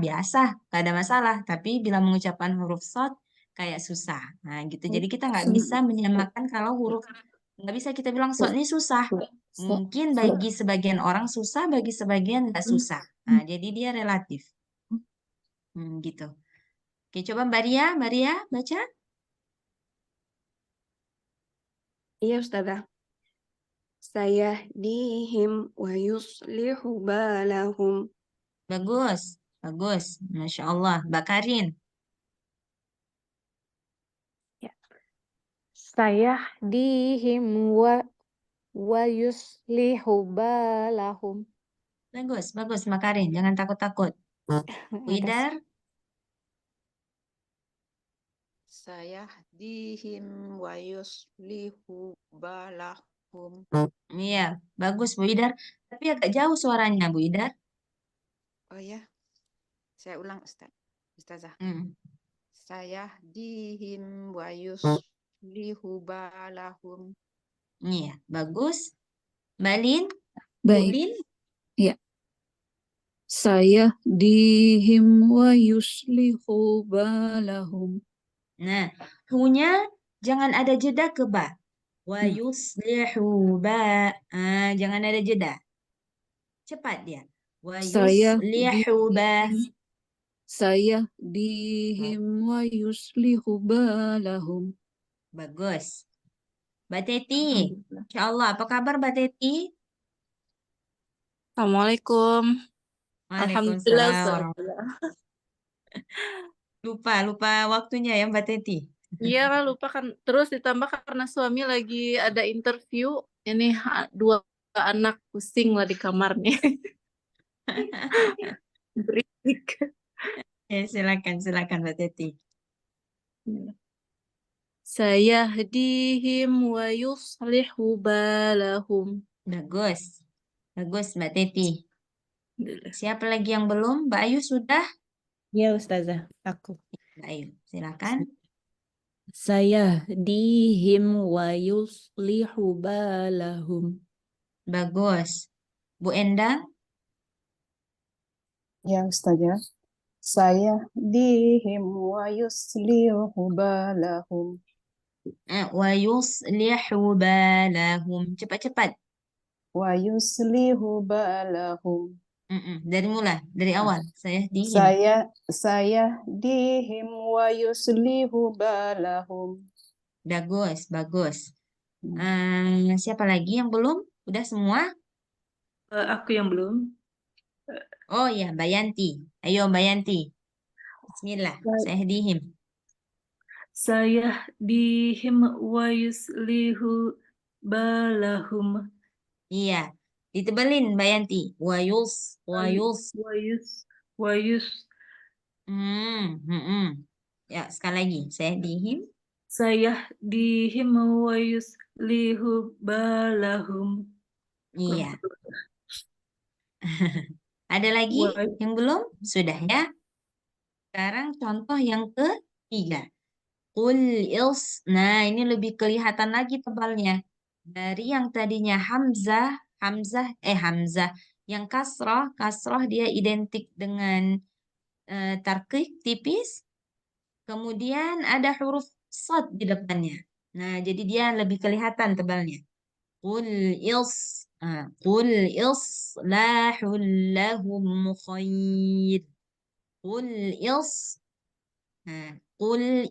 biasa, nggak ada masalah. Tapi bila mengucapkan huruf shot kayak susah. Nah gitu. Jadi kita nggak bisa menyamakan kalau huruf nggak bisa kita bilang shot ini susah. Mungkin bagi sebagian orang susah, bagi sebagian nggak susah. Nah jadi dia relatif. Gitu. Oke, coba Mbak Ria baca. Iya Ustazah. Sayahdihim wa yuslihu balahum. Bagus. Masya Allah. Mbak Karin. Sayahdihim wa yuslihu balahum. Bagus Mbak Karin. Jangan takut-takut. Widar. Sayahdihim wa yuslihu balahum. Iya, bagus Bu Idar. Tapi agak jauh suaranya Bu Idar. Oh ya, saya ulang Ustazah. Sayahdihim wa yuslihu balahum. Iya, bagus. Mbak Lin. Baik. Lin. Ya. Sayahdihim wa yuslihu balahum. Nah, hu-nya jangan ada jeda ke ba. Wa yuslihu ba. Jangan ada jeda. Cepat dia. Wa yuslihu ba. Sayahdihim wa yuslihu balahum. Bagus. Mbak Teti. Insya Allah. Apa kabar Mbak Teti? Assalamualaikum. Alhamdulillah Ustaz. Lupa waktunya ya Mbak Teti. Iya lupa kan. Terus ditambah karena suami lagi ada interview. Ini 2 anak pusing lah di kamarnya. Berisik. Ya, silakan Mbak Teti. Sayahdihim wa yuslihu balahum. Bagus Mbak Teti. Siapa lagi yang belum? Mbak Ayu sudah? Ya Ustazah, aku. Mbak Ayu, silakan. Sayahdihim wa yuslihu balahum. Bagus. Bu Endang? Ya Ustazah. Sayahdihim wa yuslihu balahum. Wa yuslihu balahum. Cepat. Wa yuslihu balahum. Dari awal. Sayahdihim wa yuslihu balahum. Bagus. Siapa lagi yang belum? Udah semua? Aku yang belum. Oh ya, Mbak Yanti. Ayo Mbak Yanti. Bismillah. Sayahdihim. Sayahdihim wa yuslihu balahum. Iya. Ditebelin Mbak Yanti. Wa yus. Ya, sekali lagi. Sayahdihim wa yuslihu balahum. Iya. Ada lagi yang belum? Sudah ya. Sekarang contoh yang ketiga. Nah, ini lebih kelihatan lagi tebalnya. Dari yang tadinya hamzah. Yang kasroh dia identik dengan tarqiq tipis, kemudian ada huruf shad di depannya. Nah, jadi dia lebih kelihatan tebalnya. Qul islahul lahum khair. Qul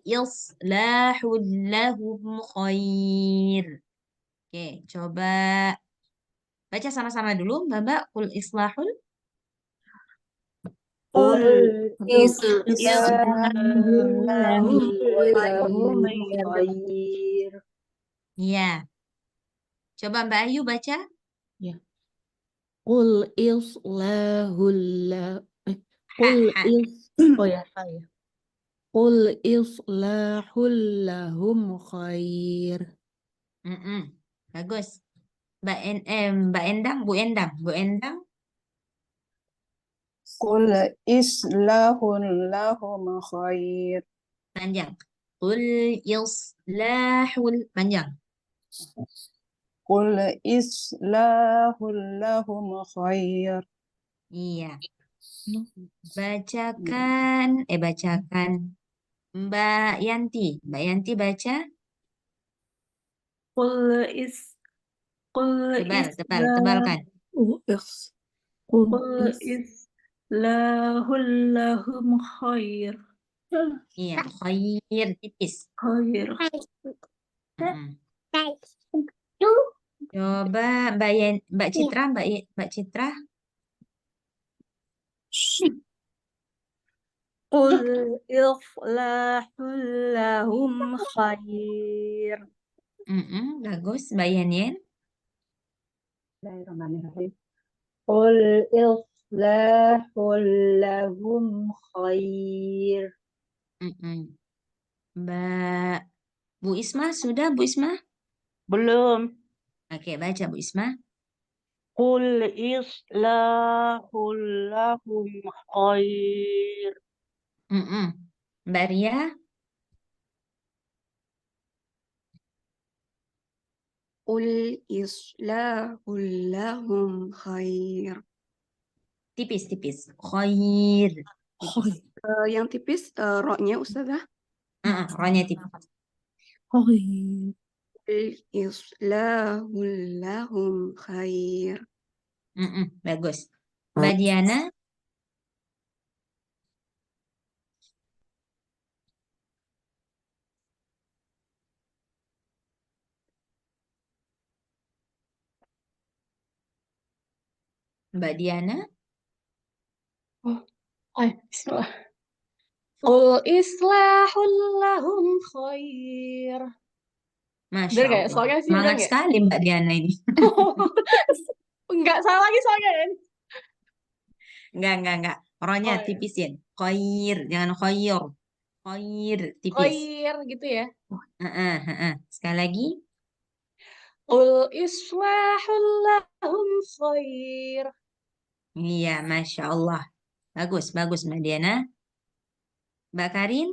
islahul lahum khair. Oke, coba baca sama-sama dulu, Mbak. Qul islahul. Qul Islahul lahum lahum khair. khair. Iya. Coba Mbak Ayu baca. Ya. Qul islahul Qul Ha. oh ya, saya. Qul islahul lahum khair. Bagus. Mbak Endang, Bu Endang. Qul islahun lahum khair. Panjang. Qul islahul panjang. Qul islahun lahum khair. Iya. Bacakan. Mbak Yanti. Mbak Yanti baca. Tebalkan. Qul islahul lahum khair. Iya, khair tipis. Khair. Coba Mbak Citra. Qul islahul lahum khair. Bagus, Mbak Yanien. Bismillahirrahmanirrahim. Qul islahul lahum khair. Mbak Bu Isma, sudah Bu Isma? Belum. Oke, baca Bu Isma. Qul islahul lahum khair. Mbak Ria. Qul islahul lahum khair. Tipis. Khair. Tipis. Yang tipis ro-nya Ustazah. Ro-nya tipis. Khair. Qul islahul lahum khair. Bagus. Mbak Diana. Mbak Diana. Bismillah. Qul islahul lahum khair. Masya Bener nggak? Allah. Soalnya sih Semangat bener nggak? sekali Mbak Diana ini. Enggak salah lagi soalnya kan? Enggak. Ro-nya Oh, ya. tipisin. Khair, jangan khair. Khair, tipis. Khair gitu ya. Sekali lagi. Qul islahul lahum khair. Iya, Masya Allah. Bagus Mbak Diana. Mbak Karin.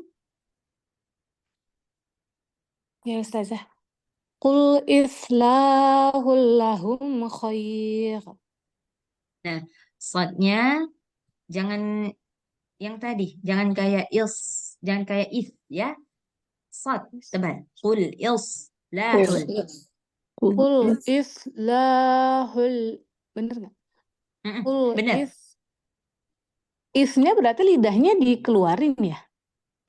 Ya Ustazah. Qul islahul lahum khair. Nah, shadnya jangan yang tadi, jangan kayak jangan kayak ya. Shad tebal. Qul islahul. Qul islahul, bener nggak? Qul Bener. isnya berarti lidahnya dikeluarin ya?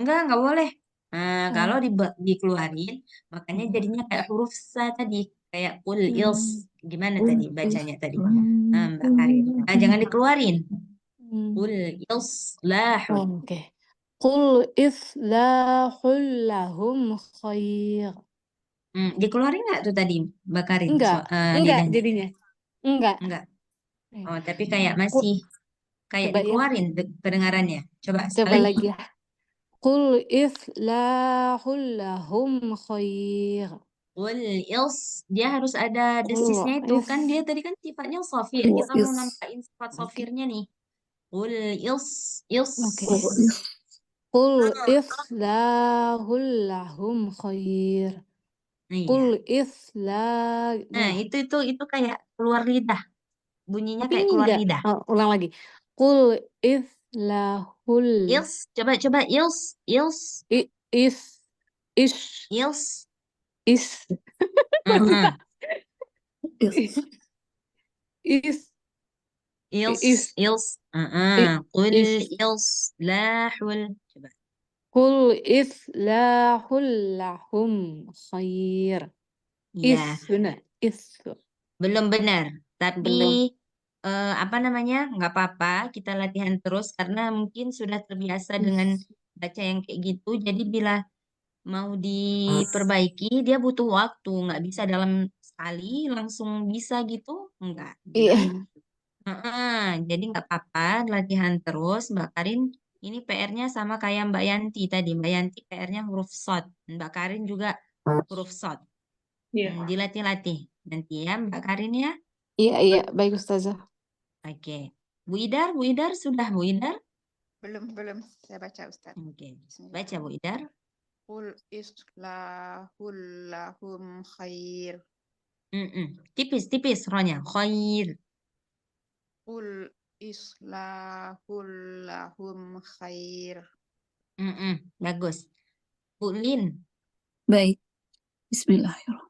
Enggak boleh. Nah, kalau dikeluarin, makanya jadinya kayak huruf sa tadi, kayak qul gimana tadi bacanya tadi? Mbak Karin. Nah, jangan dikeluarin. Qul islahul. Oke. Qul islahul lahum khair. Dikeluarin nggak tuh tadi, Mbak Karin? Enggak Lidahnya? jadinya. Enggak. Oh, tapi kayak masih kayak Coba ya. dikeluarin kedengarannya. Coba Coba sekali lagi ya. Qul islahul lahum khair. Qul dia harus ada desisnya itu kan dia tadi kan sifatnya sofir. Kita mau nambahin sifat sofirnya nih. Qul Oke. Qul islahul lahum khair. Qul islah. Nah, itu kayak keluar lidah. Bunyinya Tapi kayak ini keluar enggak. lidah. Ulang lagi. Qul lahul Ils, coba ils, i- is is ils. is Mm-mm. Is. is Ils, is ils. i- Qul is islahul. Coba. Qul islahul lahum khair. Ya, Benar. belum benar. Belum. Tapi apa namanya? Nggak apa-apa. Kita latihan terus karena mungkin sudah terbiasa dengan baca yang kayak gitu. Jadi bila mau diperbaiki, dia butuh waktu. Nggak bisa dalam sekali langsung bisa gitu. Enggak. Iya. Jadi nggak apa-apa. Latihan terus, Mbak Karin. Ini PR-nya sama kayak Mbak Yanti tadi. Mbak Yanti PR-nya huruf short. Mbak Karin juga huruf short. Iya. Dilatih-latih. Nanti ya Mbak Karin ya. Iya, baik Ustazah. Oke. Bu Idar sudah Bu Idar? Belum. Saya baca Ustaz. Oke. Baca Bu Idar. Qul islahul lahum khair. Tipis rohnya. Khair. Qul islahul lahum khair. Bagus. Bu Lin. Baik. Bismillahirrahmanirrahim.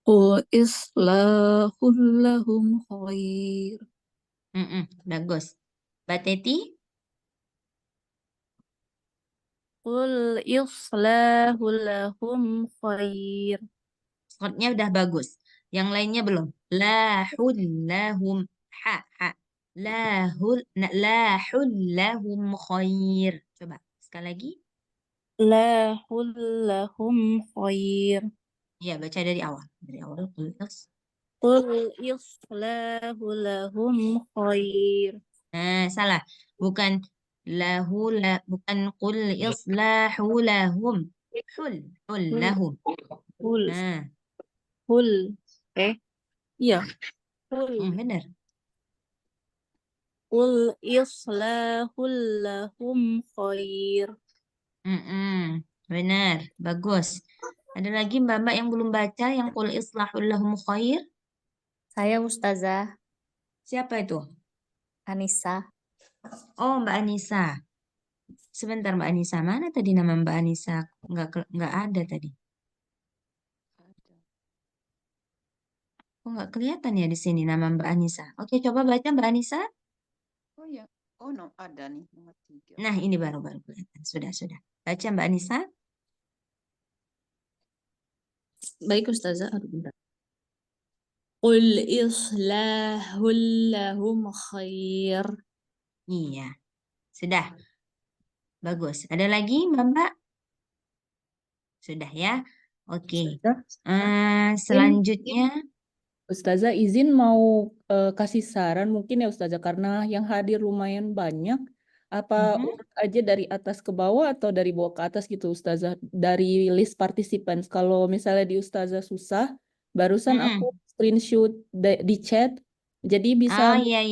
Qul islahul lahum khair. Bagus. Mbak Teti. Qul islahul lahum khair. Shortnya udah bagus. Yang lainnya belum. Lahul lahum. Ha. Lahul lahum khair. Coba sekali lagi. Lahul lahum khair. Ya, baca dari awal. Qul islahul lahum khair. Salah. Bukan bukan qul islahu lahum. Hul lahum. Qul. Iya. Benar. Qul islahul lahum khair. Benar. Bagus. Ada lagi mbak-mbak yang belum baca yang qul islahul lahum khair? Saya Ustazah Siapa itu? Anissa. Oh, Mbak Anissa. Sebentar Mbak Anissa. Mana tadi nama Mbak Anissa? Nggak ada tadi. Kok nggak kelihatan ya di sini nama Mbak Anissa? Oke, coba baca Mbak Anissa. Oh ya. Oh no, ada nih nomor 3. Nah, ini baru kelihatan. Sudah. Baca Mbak Anissa. Baik Ustazah. Aduh, bentar. Qul islahul lahum khair. Iya. Sudah. Bagus. Ada lagi Mbak? Sudah ya. Oke. Selanjutnya. Ustazah izin mau kasih saran mungkin ya Ustazah karena yang hadir lumayan banyak. Apa urut aja dari atas ke bawah atau dari bawah ke atas gitu Ustazah dari list participants. Kalau misalnya di Ustazah susah, barusan aku screenshot di chat, jadi bisa Oh iya.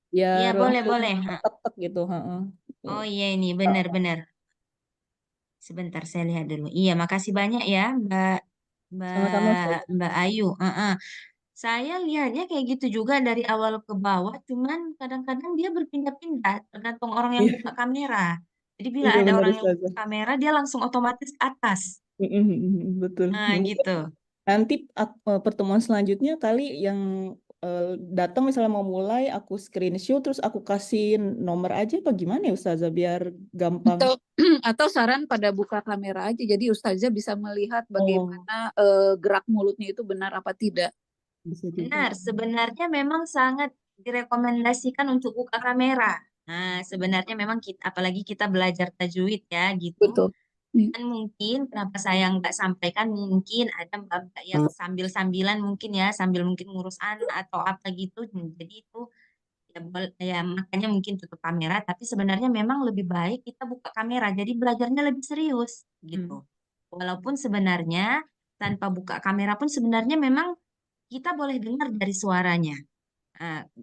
biar Iya boleh. tek gitu. Oh iya ini benar. Sebentar saya lihat dulu. Iya makasih banyak ya Sama-sama Ustazah. Mbak Ayu. Saya lihatnya kayak gitu juga dari awal ke bawah, cuman kadang-kadang dia berpindah-pindah tergantung orang yang buka kamera. Jadi bila Iya ada benar orang yang buka Ustazah. kamera, dia langsung otomatis ke atas. Betul. Nah, gitu. Nanti pertemuan selanjutnya kali yang datang misalnya mau mulai aku screenshot terus aku kasih nomor aja apa gimana ya Ustazah biar gampang. Atau saran pada buka kamera aja, jadi Ustazah bisa melihat bagaimana gerak mulutnya itu benar apa tidak. Benar, sebenarnya memang sangat direkomendasikan untuk buka kamera. Nah, sebenarnya memang apalagi kita belajar tajwid ya gitu. Betul. Dan mungkin kenapa saya nggak sampaikan, mungkin ada mbak yang sambil-sambilan mungkin ya, sambil mungkin ngurus anak atau apa gitu. Jadi itu ya makanya mungkin tutup kamera, tapi sebenarnya memang lebih baik kita buka kamera, jadi belajarnya lebih serius gitu. Walaupun sebenarnya tanpa buka kamera pun sebenarnya memang kita boleh dengar dari suaranya.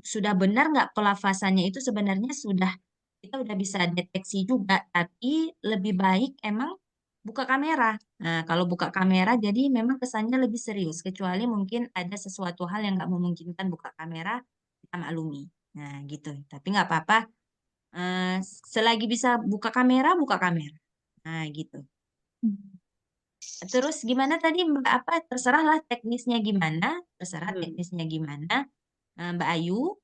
Sudah benar nggak pelafasannya itu sebenarnya kita udah bisa deteksi juga, tapi lebih baik emang buka kamera. Nah, kalau buka kamera jadi memang kesannya lebih serius, kecuali mungkin ada sesuatu hal yang nggak memungkinkan buka kamera, kita maklumi. Nah, gitu. Tapi nggak apa-apa. selagi bisa buka kamera, buka kamera. Nah, gitu. Terus gimana tadi Mbak apa? Terserahlah teknisnya gimana, terserah teknisnya gimana. Mbak Ayu,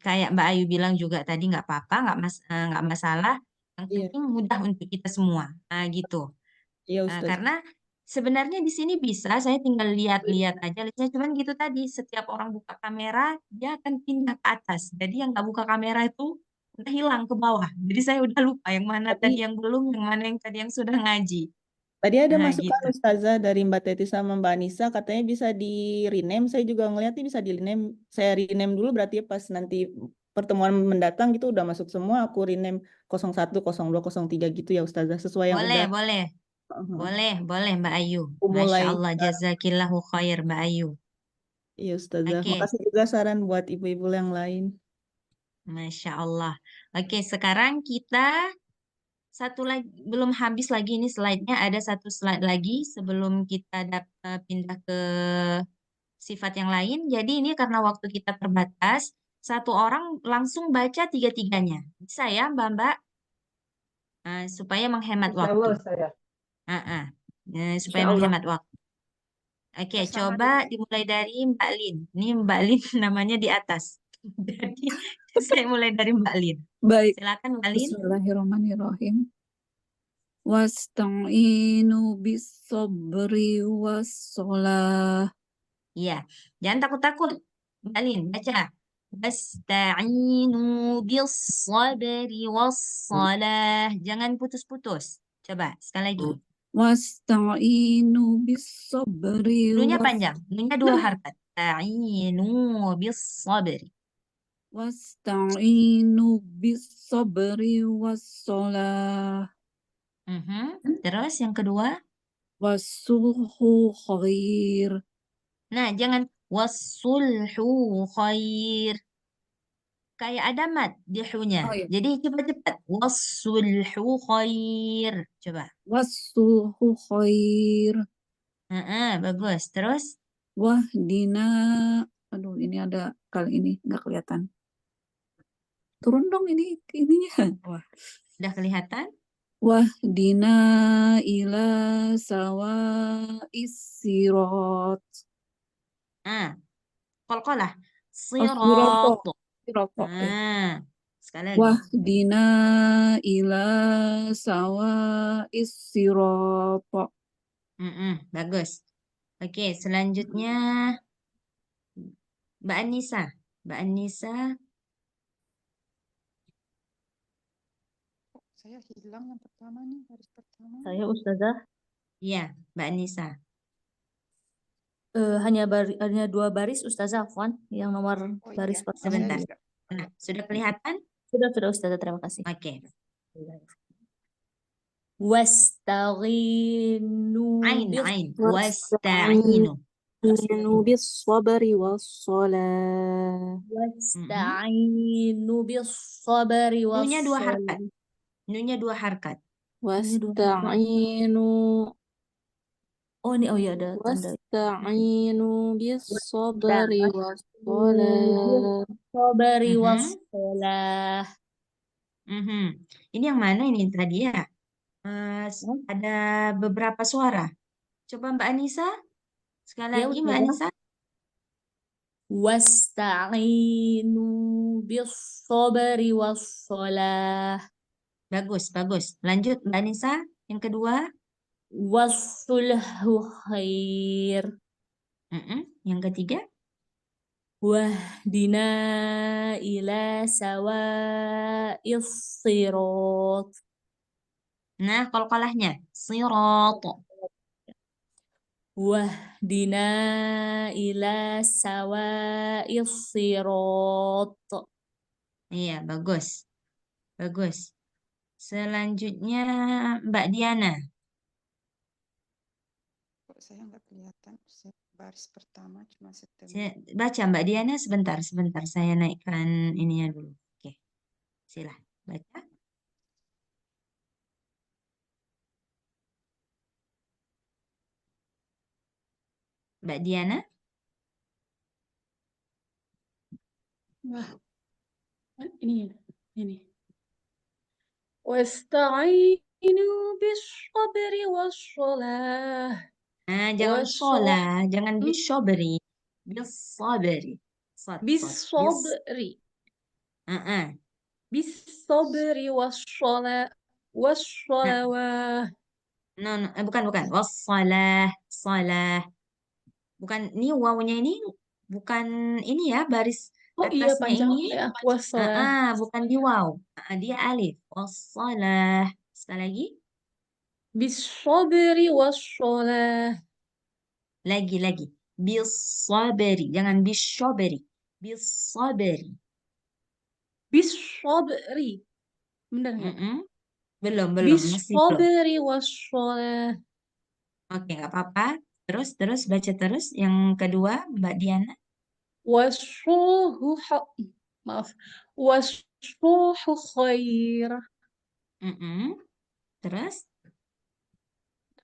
kayak Mbak Ayu bilang juga tadi nggak apa-apa, nggak masalah. Yang Iya, penting mudah untuk kita semua. Nah, gitu. iya Ustazah. Karena sebenarnya di sini bisa, saya tinggal lihat-lihat aja. Lihatnya cuman gitu tadi, setiap orang buka kamera, dia akan pindah ke atas. Jadi yang nggak buka kamera itu udah hilang ke bawah. Jadi saya udah lupa yang mana tadi yang belum, yang mana yang tadi yang sudah ngaji. Tadi ada Nah, masukan gitu. Ustazah dari Mbak Teti sama Mbak Anissa, katanya bisa di rename. Saya juga ngeliatnya bisa di rename. Saya rename dulu berarti pas nanti pertemuan mendatang gitu udah masuk semua. Aku rename 01, 02, 03 gitu ya Ustazah. Sesuai yang Boleh, udah boleh. Boleh Mbak Ayu. aku Masya mulai. Allah, jazakillahu khair Mbak Ayu. Iya Ustazah. Oke, Makasih juga saran buat ibu-ibu yang lain. Masya Allah. Oke, sekarang kita satu lagi, belum habis lagi ini slide-nya, ada satu slide lagi sebelum kita pindah ke sifat yang lain. Jadi ini karena waktu kita terbatas, satu orang langsung baca tiga-tiganya. Bisa ya Mbak-Mbak? Supaya menghemat Insya Allah waktu. saya. Supaya Insya Allah. menghemat waktu. Oke, Bersama coba dengan dimulai dari Mbak Lin. Ini Mbak Lin namanya di atas. Jadi saya mulai dari Mbak Lin. Baik, Silakan Mbak Lin. Bismillahirrahmanirrahim. Wasta'inu bis-sabri was-shalah. Iya, jangan takut-takut. Mbak Lin, baca. Wasta'inu bis-sabri was-shalah. Jangan putus-putus. Coba, sekali lagi. Wasta'inu bis-sabri Nunya panjang. Nunya 2 harkat. Ta'inu bis-sabri. Wasta'inu bis-sabri was-shalah. Terus yang kedua. Was-sulhu khair. Nah, jangan wasulhu khair. Kayak ada mat di hu-nya. Oh iya. Jadi cepat-cepat. Wasulhu khair. Coba. Was-sulhu khair. Bagus. Terus? Wahdina. Aduh, ini ada kali ini nggak kelihatan. Turun dong ininya. Wah. Udah kelihatan? Wahdina ila sawa'is sirat. Qalqalah. Sirato. Sirat. Ya. Sekali lagi. Wahdina ila sawa'is sirat. Bagus. Oke, selanjutnya Mbak Anissa. Mbak Anissa. saya hilang yang pertama nih, baris pertama. Saya Ustazah. Iya, Mbak Anissa. Hanya 2 baris Ustazah Afwan, yang nomor baris iya. pertama. Sebentar. Nah, sudah kelihatan? Sudah Ustazah, terima kasih. Oke. Wasta'inu Ain. Wasta'inu. bis-sabri was-shalah. Wasta'inu bis-sabri Nunya 2 was-shalah. harkat. Nunya 2 harkat. Wasta'inu. Oh ini, oh ya ada tanda. Wasta'inu bis-sabri was-shalah. Sabri was-shalah. Ini yang mana ini tadi ya? Ada beberapa suara. Coba Mbak Anissa. Sekali Ya, lagi Mbak Anissa. Wasta'inu bis-sabri was-shalah. Bagus. Lanjut Mbak Anissa. Yang kedua. Was-sulhu khair. Yang ketiga. Wahdina ila sawa'is sirat. Nah, qalqalahnya. Sirat. Wahdina ila sawa'is sirat. Iya, bagus. Selanjutnya Mbak Diana. Kok saya nggak kelihatan? Baris pertama cuma setengah. Baca Mbak Diana sebentar. Saya naikkan ininya dulu. Oke. Silah, baca. Mbak Diana. Wah, ini Ini. Wasta'inu bis-sabri was-shalah. Nah, jangan sholah, jangan bisobri. Bisabri. Sod. Bis-sabri. Heeh. Bis-sabri was-shalah. Was-shalawah. No, bukan. Wassalah, salah. Bukan, ini wawunya ini bukan ini ya, baris Oh iya, atasnya panjang ini. ya. Wassalah. Bukan di waw. Dia alif. Wassalah. Sekali lagi. Bis-sabri was-shalah. Lagi. Bisabri. Jangan bisobri. Bisabri. Bis-sabri. Benar nggak? Belum, masih belum. Bis-sabri was-shalah. Oke, nggak apa-apa. Terus baca terus. Yang kedua, Mbak Diana. Wasruhu maaf. Wasruhu khair. Terus,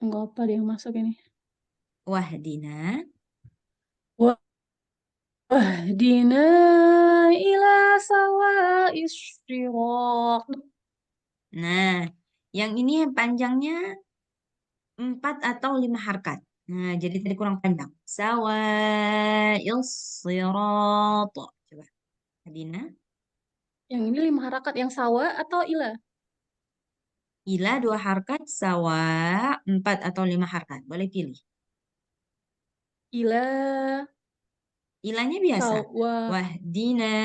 Enggak apa dia yang masuk ini. wahdina. Wahdina ila sawa'is sirat. Nah, yang ini panjangnya 4 atau 5 harkat. Nah, jadi tadi kurang panjang. Sawa'il sirat. Coba, Adina. Yang ini 5 harakat. Yang sawa atau ila? Ila 2 harkat, sawa 4 atau 5 harkat. Boleh pilih. Ila. Ilanya biasa. Sawa. Wahdina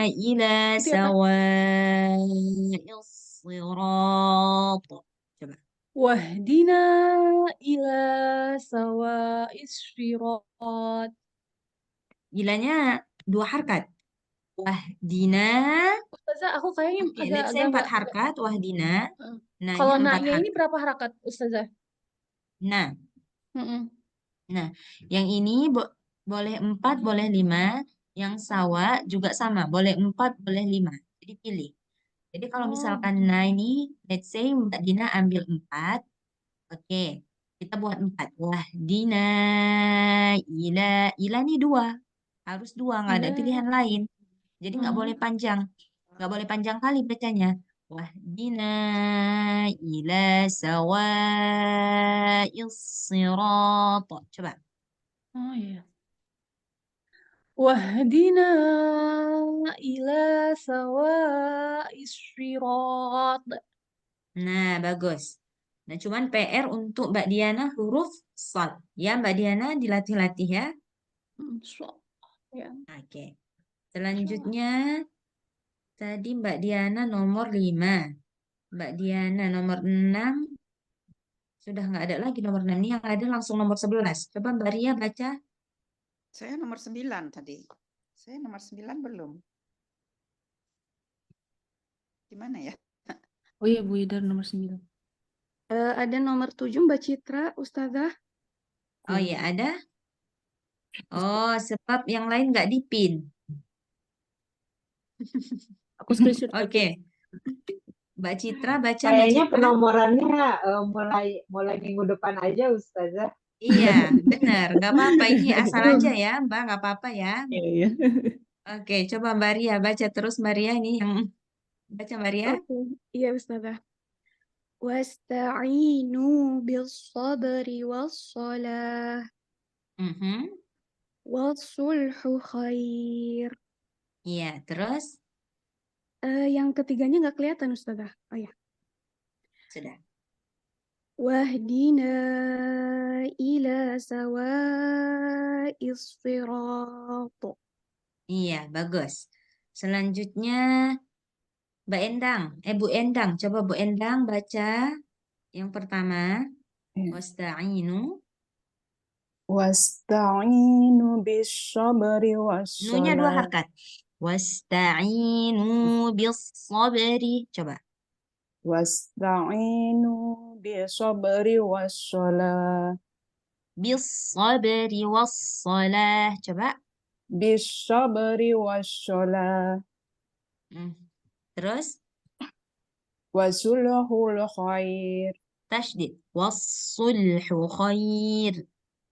ila Itu ya, Kak? sawa'il sirat. Coba. Wahdina ila sawa'is sirat. Ilanya 2 harkat. Wahdina. Ustazah, aku kayaknya Oke, let's say 4 agak harkat. Wahdina. Kalau Nanya 4 na-nya ini harkat. berapa harakat, Ustazah? Nah, Mm-mm. yang ini boleh 4, boleh 5. Yang sawa juga sama. Boleh 4, boleh 5. Jadi pilih. Jadi kalau misalkan nah ini, let's say Mbak Dina ambil 4. Oke, kita buat 4. Wahdina ila nih 2. Harus 2, nggak ada pilihan lain. Jadi nggak boleh panjang. Nggak boleh panjang kali bacanya. Wahdina ila sawa'is sirat. Coba. Oh iya. Wahdina ila sawa'is sirat. Nah, bagus. Nah, cuman PR untuk Mbak Diana huruf shad. Ya, Mbak Diana dilatih-latih ya. Ya. Oke. Selanjutnya, tadi Mbak Diana nomor 5. Mbak Diana nomor 6. Sudah nggak ada lagi nomor 6. Ini yang ada langsung nomor 11. Coba Mbak Ria baca. Saya nomor 9 tadi. Saya nomor 9 belum. Gimana ya? Oh iya, Bu Ida nomor 9. Ada nomor 7 Mbak Citra, Ustazah. Oh iya, ada. Oh, sebab yang lain nggak dipin. Aku screenshot lagi. Oke. Mbak Citra baca, Mbak Kayaknya Citra. penomorannya mulai minggu depan aja, Ustazah. Iya, benar. Nggak apa-apa. Ini asal aja ya, Mbak. Nggak apa-apa ya. Iya. Oke, coba Mbak Ria baca terus Mbak Ria ini yang baca Mbak Ria. Oke, iya Ustazah. Wasta'inu bis-sabri was-shalah. Was-sulhu khair. Iya, terus Yang ketiganya nggak kelihatan Ustazah. Oh ya. sudah. Wahdina ila sawa'is sirat. Iya, bagus. Selanjutnya Mbak Endang. Bu Endang, coba Bu Endang baca yang pertama. Wasta'inu. Wasta'inu bis-sabri Nu-nya 2 was-shalah. harkat. Wasta'inu bis-sabri. Coba. Wasta'inu bis-sabri was-shalah. Bis-sabri was-shalah. Coba. Bis-sabri was-shalah. Terus Wasulhul khair. tasydid. Was-sulhu khair.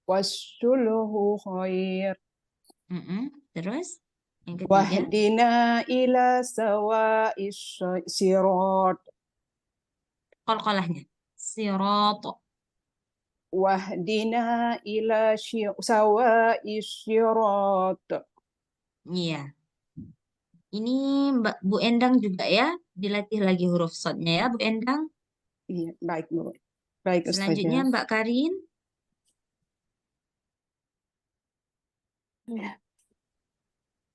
Wasulhu khair. Terus Yang ketiga, Wahdina ila sawa'is sirat. qalqalahnya. Sirat. Wahdina ila sawa'is sirat. Iya. Ini Mbak Bu Endang juga ya, dilatih lagi huruf shadnya ya Bu Endang. Iya, baik Bu. Baik Selanjutnya Ustazah. Mbak Karin. Ya.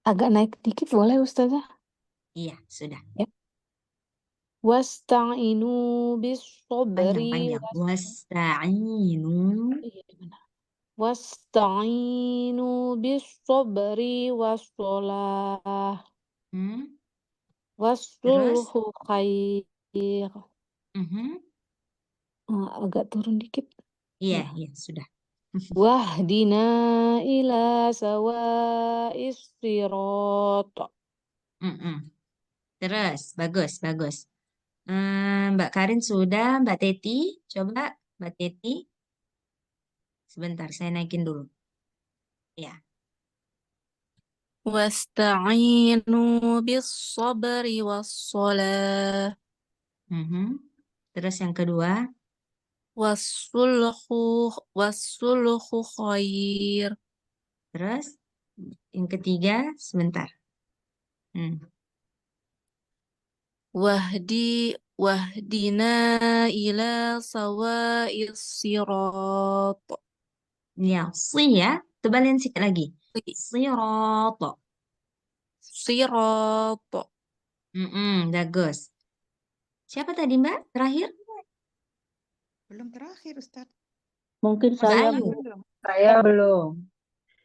Agak naik dikit boleh Ustazah? Iya, sudah. Ya. Wasta'inu bis-sabri Panjang-panjang. Wasta'inu. Iya, benar. Wasta'inu bis-sabri was-shalah Terus? was-sulhu khair. Mhm. Agak turun dikit. Iya, iya, sudah. Wahdina ila sawa'is sirat. Terus, bagus, bagus. Mbak Karin sudah, Mbak Teti, coba Mbak Teti. Sebentar, saya naikin dulu. Ya. Wasta'inu bis-sabri was-shalah Terus yang kedua, was-sulhu khair. terus yang ketiga, sebentar. Wahdina ila sawa'is sirat. Ya, ya. Tebalin sedikit lagi. Sirat. Sirat. Bagus. Siapa tadi Mbak? Terakhir? Belum terakhir, Ustaz. Mungkin Mbak saya Ayu. Belum. Saya belum.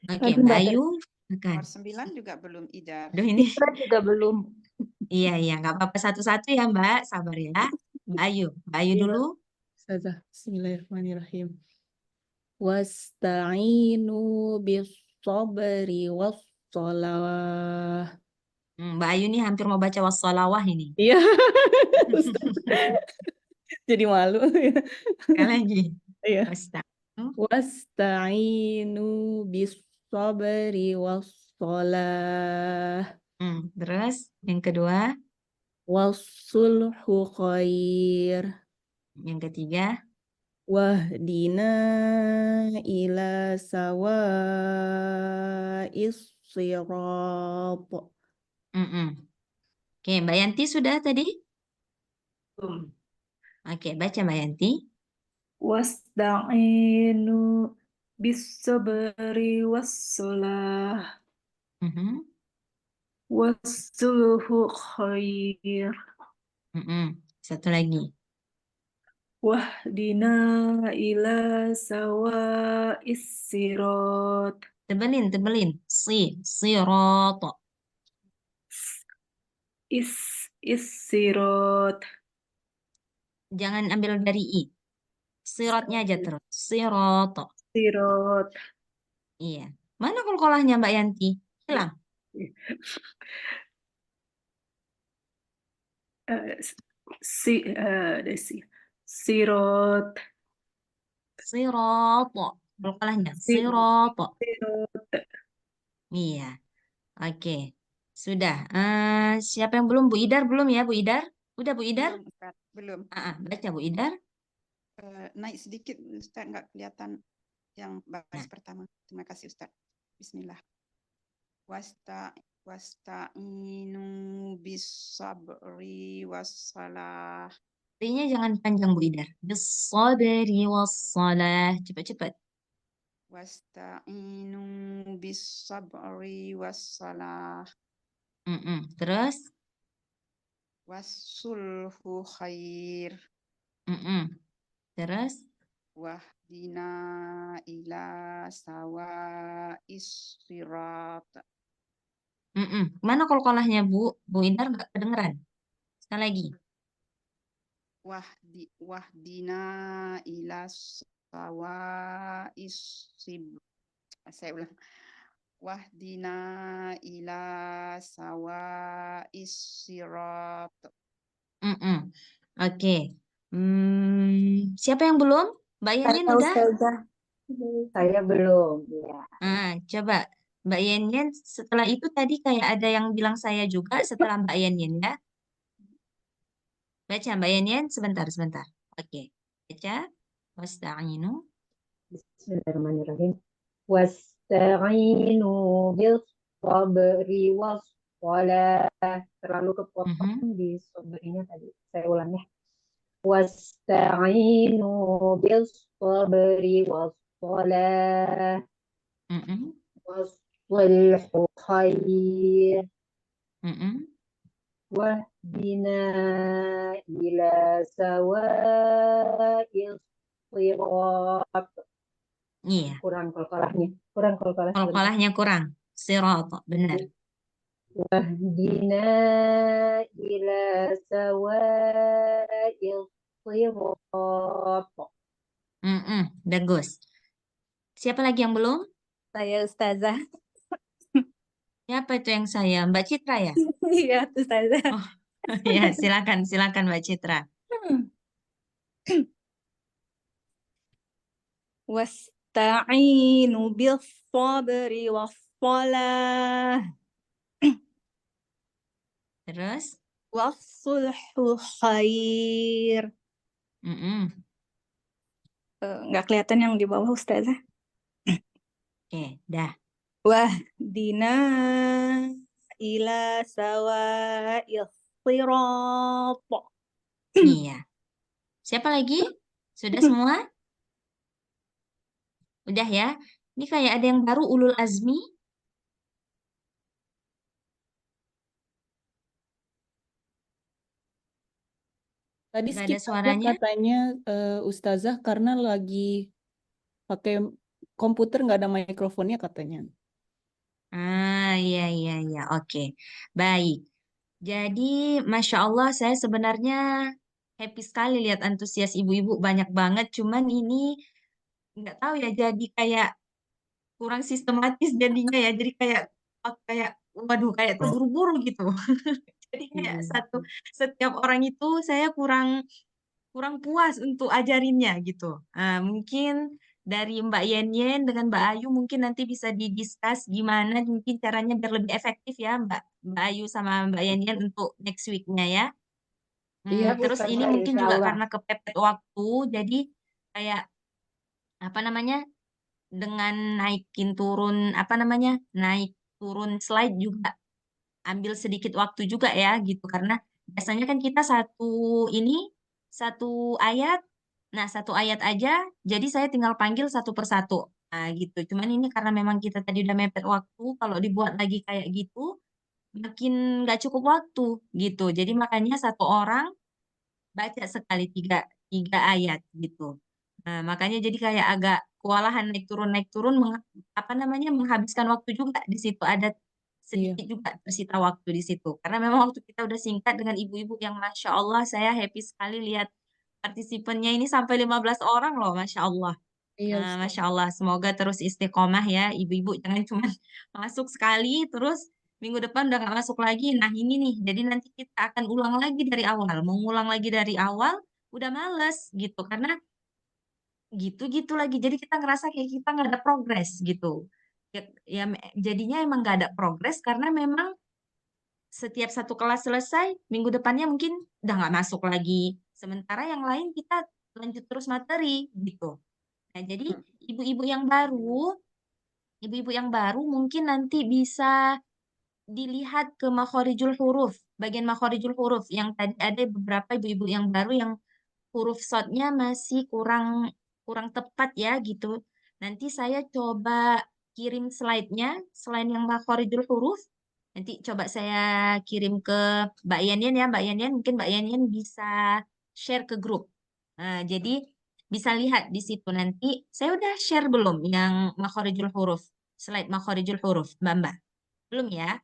Oke, Tadi Mbak Mbak Ayu. Makan. Nomor 9 juga belum Idar. Aduh ini. Kita juga belum. Iya, iya. Nggak apa-apa satu-satu ya Mbak. Sabar ya. Mbak Ayu. Mbak Ayu Iya. dulu. Ustazah, Bismillahirrahmanirrahim. Wasta'inu bis-sabri was-shalah. Mbak Ayu nih hampir mau baca wassalawah ini. Iya. Jadi malu. Sekali lagi. Iya. Wasta'inu. Wasta'inu bis-sabri was-shalah. Terus yang kedua, Was-sulhu khair. yang ketiga, Wahdina ila sawa'is sirat. Oke, Mbak Yanti sudah tadi? Belum. Oke, baca Mbak Yanti. Wasta'inu bis-sabri was-shalah was-sulhu khair. Satu lagi. Wahdina ila sawa'is sirat. Tebelin. Sirat. Sirat. Jangan ambil dari i. Siratnya aja terus. Sirat. Sirat. Iya. Mana qalqalahnya Mbak Yanti? Hilang. Sirat. Sirat. Qalqalahnya. Sirat. Sirat. Iya. Oke. Sudah. Siapa yang belum? Bu Idar belum ya, Bu Idar? Udah Bu Idar? Belum, Ustaz. Belum. Baca Bu Idar. Naik sedikit, Ustaz, nggak kelihatan yang baris pertama. Terima kasih, Ustaz. Bismillah. Wasta'inu bis-sabri was-shalah. Artinya jangan panjang Bu Idar. Bis-sabri was-shalah. Cepat-cepat. Wasta'inu bis-sabri was-shalah. Terus? Was-sulhu khair. Terus? Wahdina ila sawa'is sirat. Mana qalqalahnya Bu? Bu Idar nggak kedengeran. Sekali lagi. Wahdina ila sawa'is saya ulang. Wahdina ila sawa'is sirat. Oke. Siapa yang belum? Mbak Yanin udah? Ustazah. Saya belum. Ya. Coba Mbak Yen, setelah itu tadi kayak ada yang bilang saya juga setelah Mbak Yen ya. Baca Mbak Yen, sebentar. Oke. Baca. Wasta'inu. Bismillahirrahmanirrahim. Wasta'inu bil sabri was salah. Terlalu kepotong di sabrinya tadi. Saya ulang ya. Wasta'inu bil sabri was salah. Wassulhu khair. Wahdina ila sawa'il sirat. Iya. Kurang qalqalahnya. Kurang qalqalah sebentar. Qalqalahnya kurang. Sirat, benar. Wahdina ila sawa'il sirat. Bagus. Siapa lagi yang belum? Saya Ustazah. Siapa itu yang saya? Mbak Citra ya? Iya, Ustazah. Oh, ya, silakan Mbak Citra. Wasta'inu bis sabri was salah. Terus? Wassulhu khair. Nggak kelihatan yang di bawah, Ustazah. Oke, dah. Wahdina ila sawa'il sirat. Iya. Siapa lagi? Sudah semua? Udah ya. Ini kayak ada yang baru, ulul azmi. Tadi Nggak ada skip aja suaranya. katanya Ustazah karena lagi pakai komputer nggak ada mikrofonnya katanya. Iya. Oke. Baik. Jadi, Masya Allah, saya sebenarnya happy sekali lihat antusias ibu-ibu banyak banget. Cuman ini nggak tahu ya, jadi kayak kurang sistematis jadinya ya. Jadi kayak waduh, kayak terburu-buru gitu. Jadi kayak setiap orang itu saya kurang puas untuk ajarinnya gitu. Mungkin dari Mbak Yen dengan Mbak Ayu mungkin nanti bisa didiskus gimana mungkin caranya biar lebih efektif ya Mbak Ayu sama Mbak Yen untuk next week-nya ya. Iya, Terus ini Ustazah, mungkin insya juga Allah. karena kepepet waktu, jadi kayak apa namanya, dengan naik turun slide juga ambil sedikit waktu juga ya gitu, karena biasanya kan kita satu ayat, nah satu ayat aja, jadi saya tinggal panggil satu persatu. Nah gitu, cuman ini karena memang kita tadi udah mepet waktu, kalau dibuat lagi kayak gitu, makin nggak cukup waktu gitu. Jadi makanya satu orang baca sekali tiga ayat gitu. Nah, makanya jadi kayak agak kewalahan naik turun menghabiskan waktu juga di situ, ada sedikit juga tersita waktu di situ. Karena memang waktu kita udah singkat dengan ibu-ibu yang Masya Allah, saya happy sekali lihat partisipannya ini sampai 15 orang loh, Masya Allah. Iya, Masya Allah, semoga terus istiqomah ya ibu-ibu, jangan cuma masuk sekali terus minggu depan udah nggak masuk lagi. Nah ini nih, jadi nanti kita akan ulang lagi dari awal. Mau ngulang lagi dari awal, udah males gitu. Karena gitu-gitu lagi. Jadi kita ngerasa kayak kita nggak ada progres gitu. Jadinya emang nggak ada progres karena memang setiap satu kelas selesai, minggu depannya mungkin udah nggak masuk lagi. Sementara yang lain kita lanjut terus materi gitu. Nah, jadi ibu-ibu yang baru mungkin nanti bisa dilihat ke makhorijul huruf, bagian makhorijul huruf yang tadi ada beberapa ibu-ibu yang baru yang huruf shotnya masih kurang tepat ya gitu. Nanti saya coba kirim slide-nya selain yang makhorijul huruf. Nanti coba saya kirim ke Mbak Yanyan ya, Mbak Yanyan mungkin Mbak Yanyan bisa share ke grup. Nah, jadi bisa lihat di situ nanti. Saya udah share belum yang makhorijul huruf, slide makhorijul huruf, Mbak? Belum ya?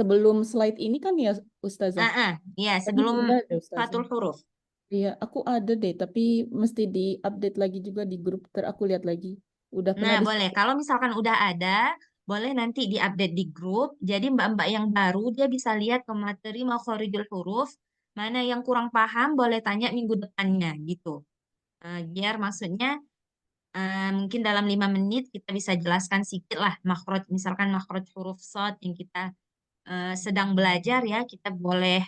Sebelum slide ini kan ya Ustazah. Ya, Tadi sebelum udah ada Ustazah. fatul huruf. Iya, aku ada deh, tapi mesti di-update lagi juga di grup. Aku lihat lagi. Udah pernah Nah, boleh. Kalau misalkan udah ada, boleh nanti diupdate di grup. Jadi mbak-mbak yang baru, dia bisa lihat ke materi makhorijul huruf. Mana yang kurang paham, boleh tanya minggu depannya gitu. Biar maksudnya Mungkin dalam 5 menit kita bisa jelaskan sedikit lah makhraj, misalkan makhraj huruf shad yang kita sedang belajar ya, kita boleh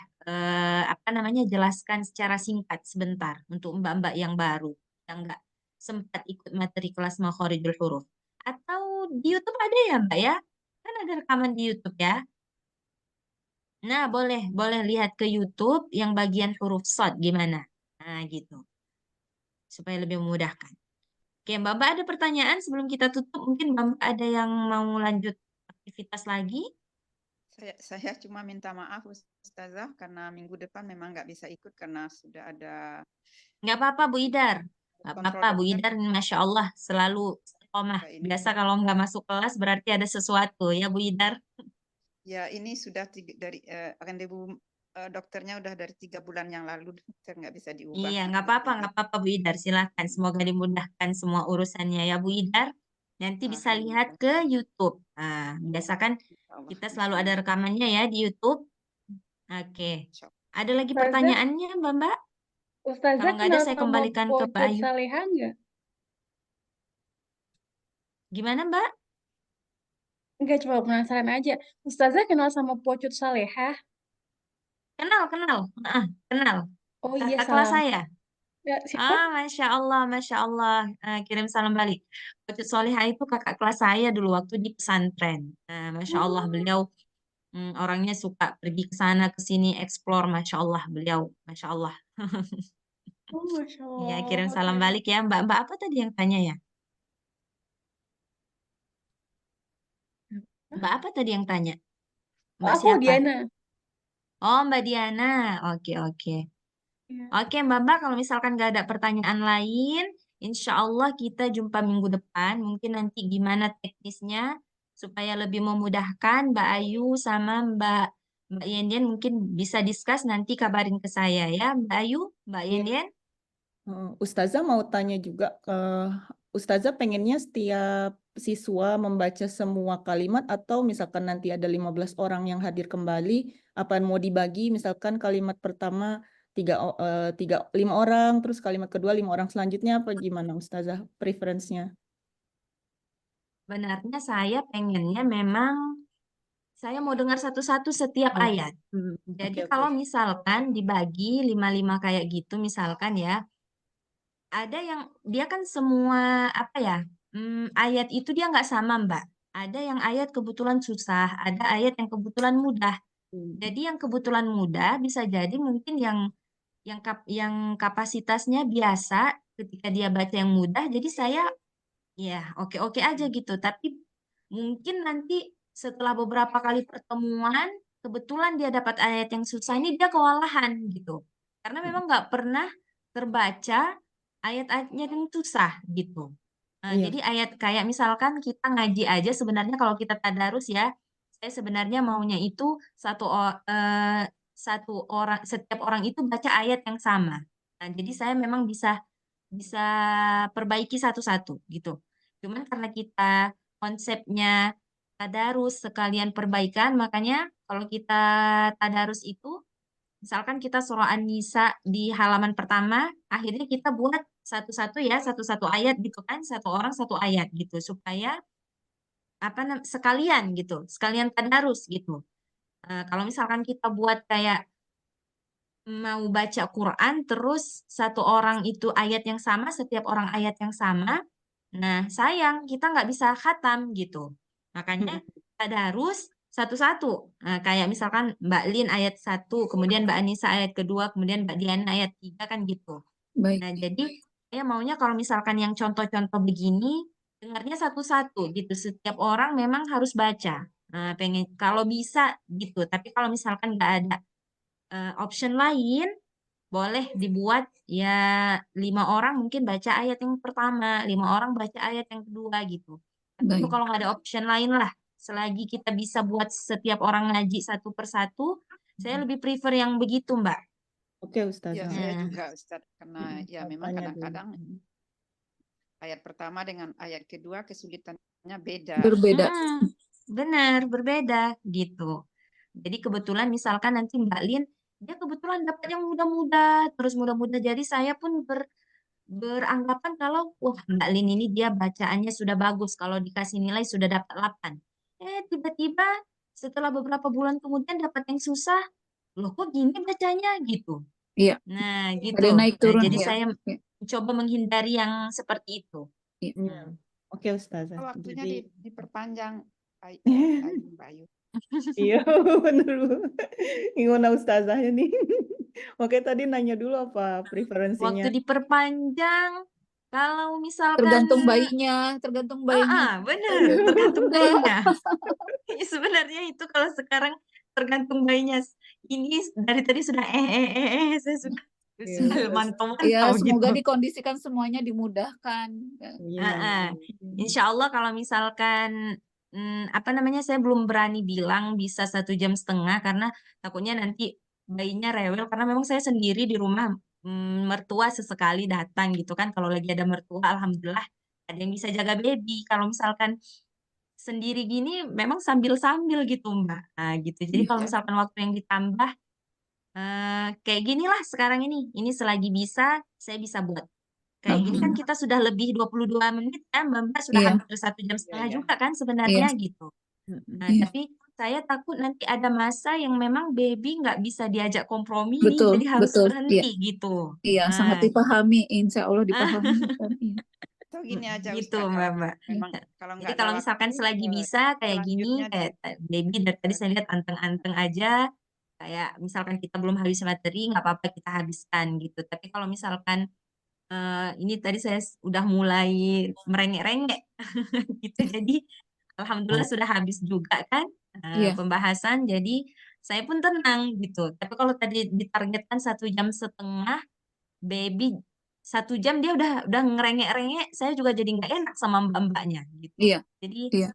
apa namanya jelaskan secara singkat sebentar untuk mbak-mbak yang baru yang nggak sempat ikut materi kelas makharijul huruf. Atau di YouTube ada ya mbak ya? Kan ada rekaman di YouTube ya. Nah, boleh lihat ke YouTube yang bagian huruf shad gimana. Nah, gitu. Supaya lebih memudahkan. Oke, Mbak-mbak ada pertanyaan sebelum kita tutup? Mungkin Mbak-mbak ada yang mau lanjut aktivitas lagi? Saya cuma minta maaf Ustazah karena minggu depan memang nggak bisa ikut karena sudah ada Nggak apa-apa Bu Idar. Nggak kontrol apa-apa Bu dokter. Idar, Masya Allah selalu istiqomah. Ini Biasa kalau nggak masuk kelas berarti ada sesuatu ya Bu Idar. ya ini sudah dari rendezvous dokternya udah dari 3 bulan yang lalu, dokter nggak bisa diubah. Iya, nggak apa-apa Bu Idar. Silahkan. Semoga dimudahkan semua urusannya ya Bu Idar. Nanti bisa lihat ke YouTube. Nah, biasa kan kita selalu ada rekamannya ya di YouTube. Oke. Ada lagi Ustazah, pertanyaannya Mbak-mbak? Ustazah Kalau nggak ada kenal saya sama kembalikan ke Mbak Pocut Ayu. Saleha nggak? Gimana Mbak? Enggak, cuma penasaran aja. Ustazah kenal sama Pocut Saleha? Kenal. Kenal. Oh iya, Kakak kelas salam. saya. Ya, siapa? Masya Allah. Kirim salam balik. Pucut Solihah itu kakak kelas saya dulu waktu di pesantren. Masya Allah, beliau orangnya suka pergi ke sana ke sini explore. Masya Allah, beliau. Masya Allah. Oh, Masya Ya, Allah. kirim salam Oke. balik ya. Mbak apa tadi yang tanya ya? Mbak apa tadi yang tanya? Oh, Mbak aku siapa? Diana. Oh, Mbak Diana. Oke. Iya. Oke, Mbak, kalau misalkan nggak ada pertanyaan lain, insya Allah kita jumpa minggu depan. Mungkin nanti gimana teknisnya supaya lebih memudahkan Mbak Ayu sama Mbak Yenyen mungkin bisa discuss nanti kabarin ke saya ya, Mbak Ayu, Mbak Iya. Yenyen. Ustazah mau tanya juga, Ustazah pengennya setiap siswa membaca semua kalimat atau misalkan nanti ada 15 orang yang hadir kembali, apa mau dibagi misalkan kalimat pertama 5 orang, terus kalimat kedua 5 orang selanjutnya apa gimana Ustazah preferensinya? Sebenarnya saya pengennya memang saya mau dengar satu-satu setiap Oh, ayat. Jadi oke. kalau misalkan dibagi 5-5 kayak gitu misalkan ya, ada yang dia kan semua apa ya ayat itu dia nggak sama Mbak. Ada yang ayat kebetulan susah, ada ayat yang kebetulan mudah. Jadi yang kebetulan mudah bisa jadi mungkin yang kapasitasnya biasa ketika dia baca yang mudah. Jadi saya ya oke-oke aja gitu. Tapi mungkin nanti setelah beberapa kali pertemuan kebetulan dia dapat ayat yang susah ini dia kewalahan gitu. Karena memang nggak pernah terbaca ayat-ayatnya yang susah gitu. Iya. Jadi ayat kayak misalkan kita ngaji aja sebenarnya kalau kita tadarus ya, saya sebenarnya maunya itu setiap orang itu baca ayat yang sama. Nah, jadi saya memang bisa bisa perbaiki satu-satu gitu. Cuman karena kita konsepnya tadarus sekalian perbaikan, makanya kalau kita tadarus itu misalkan kita surah An-Nisa di halaman pertama, akhirnya kita buat satu-satu ya, satu-satu ayat gitu kan, satu orang satu ayat gitu, supaya sekalian gitu, sekalian tadarus gitu. Kalau misalkan kita buat kayak mau baca Quran, terus satu orang itu ayat yang sama, setiap orang ayat yang sama, nah sayang kita nggak bisa khatam gitu. Makanya tadarus satu-satu. Nah, kayak misalkan Mbak Lin ayat 1, kemudian Mbak Anissa ayat kedua, kemudian Mbak Diana ayat 3 kan gitu. Baik. Nah, jadi saya maunya kalau misalkan yang contoh-contoh begini, dengarnya satu-satu gitu. Setiap orang memang harus baca. Nah, pengen kalau bisa gitu. Tapi kalau misalkan nggak ada option lain, boleh dibuat ya 5 orang mungkin baca ayat yang pertama, 5 orang baca ayat yang kedua gitu. Tapi itu Baik. kalau nggak ada option lain lah, selagi kita bisa buat setiap orang ngaji satu persatu, saya lebih prefer yang begitu, Mbak. Oke, Ustazah. Ya, saya juga Ustaz karena ya memang Tanya dulu. kadang-kadang ayat pertama dengan ayat kedua kesulitannya beda. Berbeda. Benar, berbeda gitu. Jadi kebetulan misalkan nanti Mbak Lin, dia kebetulan dapat yang mudah-mudah, terus mudah-mudah. Jadi saya pun beranggapan kalau wah Mbak Lin ini dia bacaannya sudah bagus, kalau dikasih nilai sudah dapat 8. Tiba-tiba setelah beberapa bulan kemudian dapat yang susah, loh kok gini bacanya gitu. Iya, Nah, ada gitu. naik Nah, turun jadi ya. saya mencoba menghindari yang seperti itu. Iya. Iya. Oke, Ustazah. Waktunya Jadi, diperpanjang, Mbak Ayu. iya bener Bu. Gimana Ustazahnya nih? Oke, tadi nanya dulu apa preferensinya? Waktu diperpanjang, kalau misalkan Tergantung bayinya, tergantung bayinya. bener, tergantung bayinya. Sebenarnya itu kalau sekarang tergantung bayinya. Ini dari tadi sudah saya sudah Iya. mantau-mantau Ya, gitu. semoga dikondisikan semuanya dimudahkan. Iya. Insya Allah kalau misalkan apa namanya saya belum berani bilang bisa 1,5 jam karena takutnya nanti bayinya rewel karena memang saya sendiri di rumah mertua sesekali datang gitu kan kalau lagi ada mertua alhamdulillah ada yang bisa jaga baby kalau misalkan sendiri gini memang sambil-sambil gitu Mbak. Nah, gitu. Jadi kalau misalkan waktu yang ditambah kayak gini lah sekarang ini selagi bisa saya bisa buat. Kayak gini kan kita sudah lebih 22 menit kan Mbak sudah Iya. hampir 1,5 jam juga kan sebenarnya gitu. Nah, Iya. tapi saya takut nanti ada masa yang memang baby nggak bisa diajak kompromi nih, Betul, jadi harus betul. Iya. berhenti gitu. Iya, sangat Nah, dipahami. Insya Allah dipahami. Iya. Atau gini aja gitu Ustaz, Mbak. memang kalau Jadi nggak ada kalau misalkan waktu, selagi bisa kayak gini, selanjutnya kayak baby dari tadi saya lihat anteng-anteng aja, kayak misalkan kita belum habis materi, nggak apa-apa kita habiskan gitu. Tapi kalau misalkan ini tadi saya udah mulai merengek-rengek gitu, jadi alhamdulillah sudah habis juga kan Iya. pembahasan, jadi saya pun tenang gitu. Tapi kalau tadi ditargetkan 1,5 jam, baby 1 jam dia udah ngerengek-rengek, saya juga jadi nggak enak sama mbak-mbaknya gitu. Iya. Jadi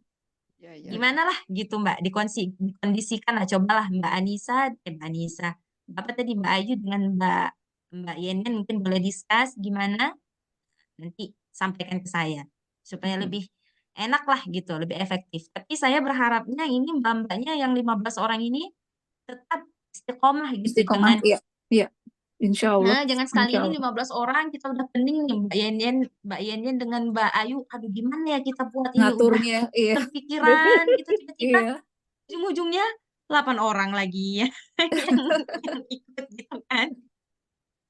Iya. gimana lah gitu Mbak, dikondisikan lah, cobalah Mbak Anissa, apa tadi Mbak Ayu dengan Mbak Yenen mungkin boleh discuss gimana, nanti sampaikan ke saya supaya lebih enak lah gitu, lebih efektif. Tapi saya berharapnya ini mbak-mbaknya yang 15 orang ini tetap istiqomah gitu Istiqomah. dengan Iya. Iya. Insya Allah. jangan sekali Insya ini Allah. 15 orang kita udah pening nih Mbak Yenyen dengan Mbak Ayu, aduh gimana ya kita buat ini udah Ngaturnya. Iya. terpikiran gitu tiba-tiba Iya. ujung-ujungnya 8 orang lagi ya yang ikut gitu kan.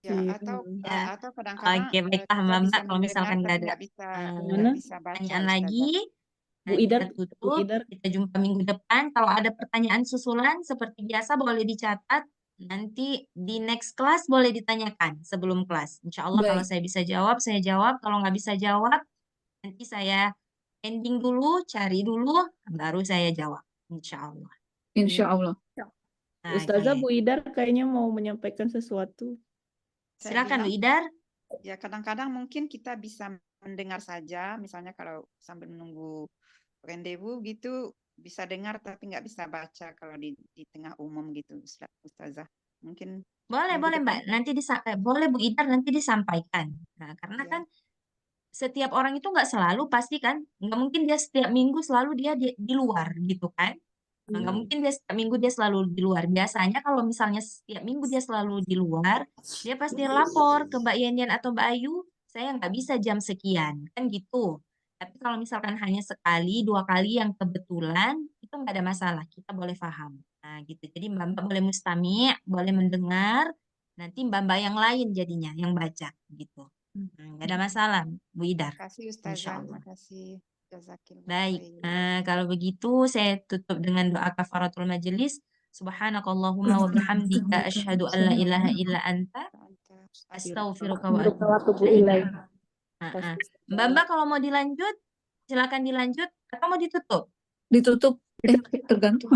Ya, atau kadang-kadang Oke, baiklah kita Mbak, bisa kalau misalkan mendengar nggak tapi ada nggak bisa baca pertanyaan Ustazah. lagi, Bu nah Idar, kita tutup, kita jumpa minggu depan. Kalau ada pertanyaan susulan seperti biasa boleh dicatat, nanti di next class boleh ditanyakan sebelum kelas. Insya Allah kalau Baik. saya bisa jawab, saya jawab. Kalau nggak bisa jawab, nanti saya ending dulu, cari dulu, baru saya jawab. Insya Allah. Insya Allah. Ustazah Oke. Bu Idar kayaknya mau menyampaikan sesuatu. Saya Silakan Bu bilang, Idar. ya kadang-kadang mungkin kita bisa mendengar saja, misalnya kalau sambil menunggu rendezvous gitu, bisa dengar tapi nggak bisa baca kalau di tengah umum gitu, Ustazah. Mungkin Boleh, minggu boleh depan. Mbak. Nanti boleh Bu Idar nanti disampaikan. Nah, karena kan setiap orang itu nggak selalu pasti kan, nggak mungkin dia setiap minggu selalu dia di luar gitu kan. Nggak mungkin dia setiap minggu dia selalu di luar. Biasanya kalau misalnya setiap minggu dia selalu di luar, dia pasti lapor ke Mbak Yenyen atau Mbak Ayu, saya nggak bisa jam sekian, kan gitu. Tapi kalau misalkan hanya sekali, 2 kali yang kebetulan, itu nggak ada masalah, kita boleh paham. Nah gitu, jadi Mbak-Mbak boleh mustami', boleh mendengar, nanti Mbak-Mbak yang lain jadinya, yang baca gitu. Nggak ada masalah, Bu Idar. Terima kasih Insya Ustazah, Allah. terima kasih. Jazakillah Baik, khair. kalau begitu saya tutup dengan doa kafaratul majelis. Subhanakallahumma wa bihamdika asyhadu an la ilaha illa anta astaghfiruka wa atubu ilaik. Mbak kalau mau dilanjut, silakan dilanjut atau mau ditutup? Ditutup. Tergantung.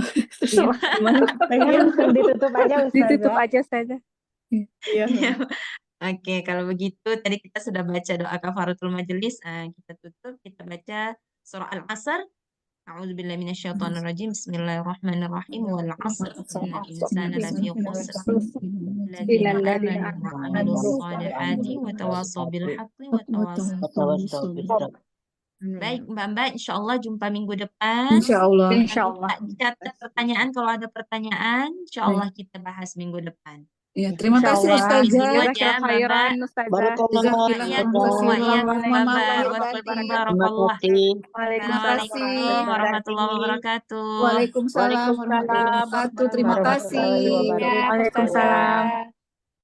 Ditutup aja Ustazah. Ditutup aja saja. Iya. Oke, kalau begitu tadi kita sudah baca doa kafaratul majelis, kita tutup, kita baca surah Al-Asr. A'udzubillahi minasyaitonirrajim. Bismillahirrahmanirrahim. Wal 'asr innal insana lafi khusr. Alladzina amanu wa 'amilus shalihati wa tawassaw bil haqqi wa tawassaw bis sabr. Baik, Mbak-mbak, insyaallah jumpa minggu depan. Insyaallah. Insyaallah. Dicatat pertanyaan kalau ada pertanyaan, insyaallah kita bahas minggu depan. Ya, terima Insya kasih Allah. Sampai situ Ustazah. aja, Jazakallah Baba. khairan Ustazah. Jazakallah Jazakillah khairan, khairan. iya, Mohon maaf Baba. lahir Wa batin. fiikum Terima barakallah. kasih. Assalamualaikum Waalaikumsalam. warahmatullahi wabarakatuh. Waalaikumsalam warahmatullahi Waalaikumsalam wabarakatuh. warahmatullahi Terima wabarakatuh. kasih. Ya, Waalaikumsalam. Ustazah.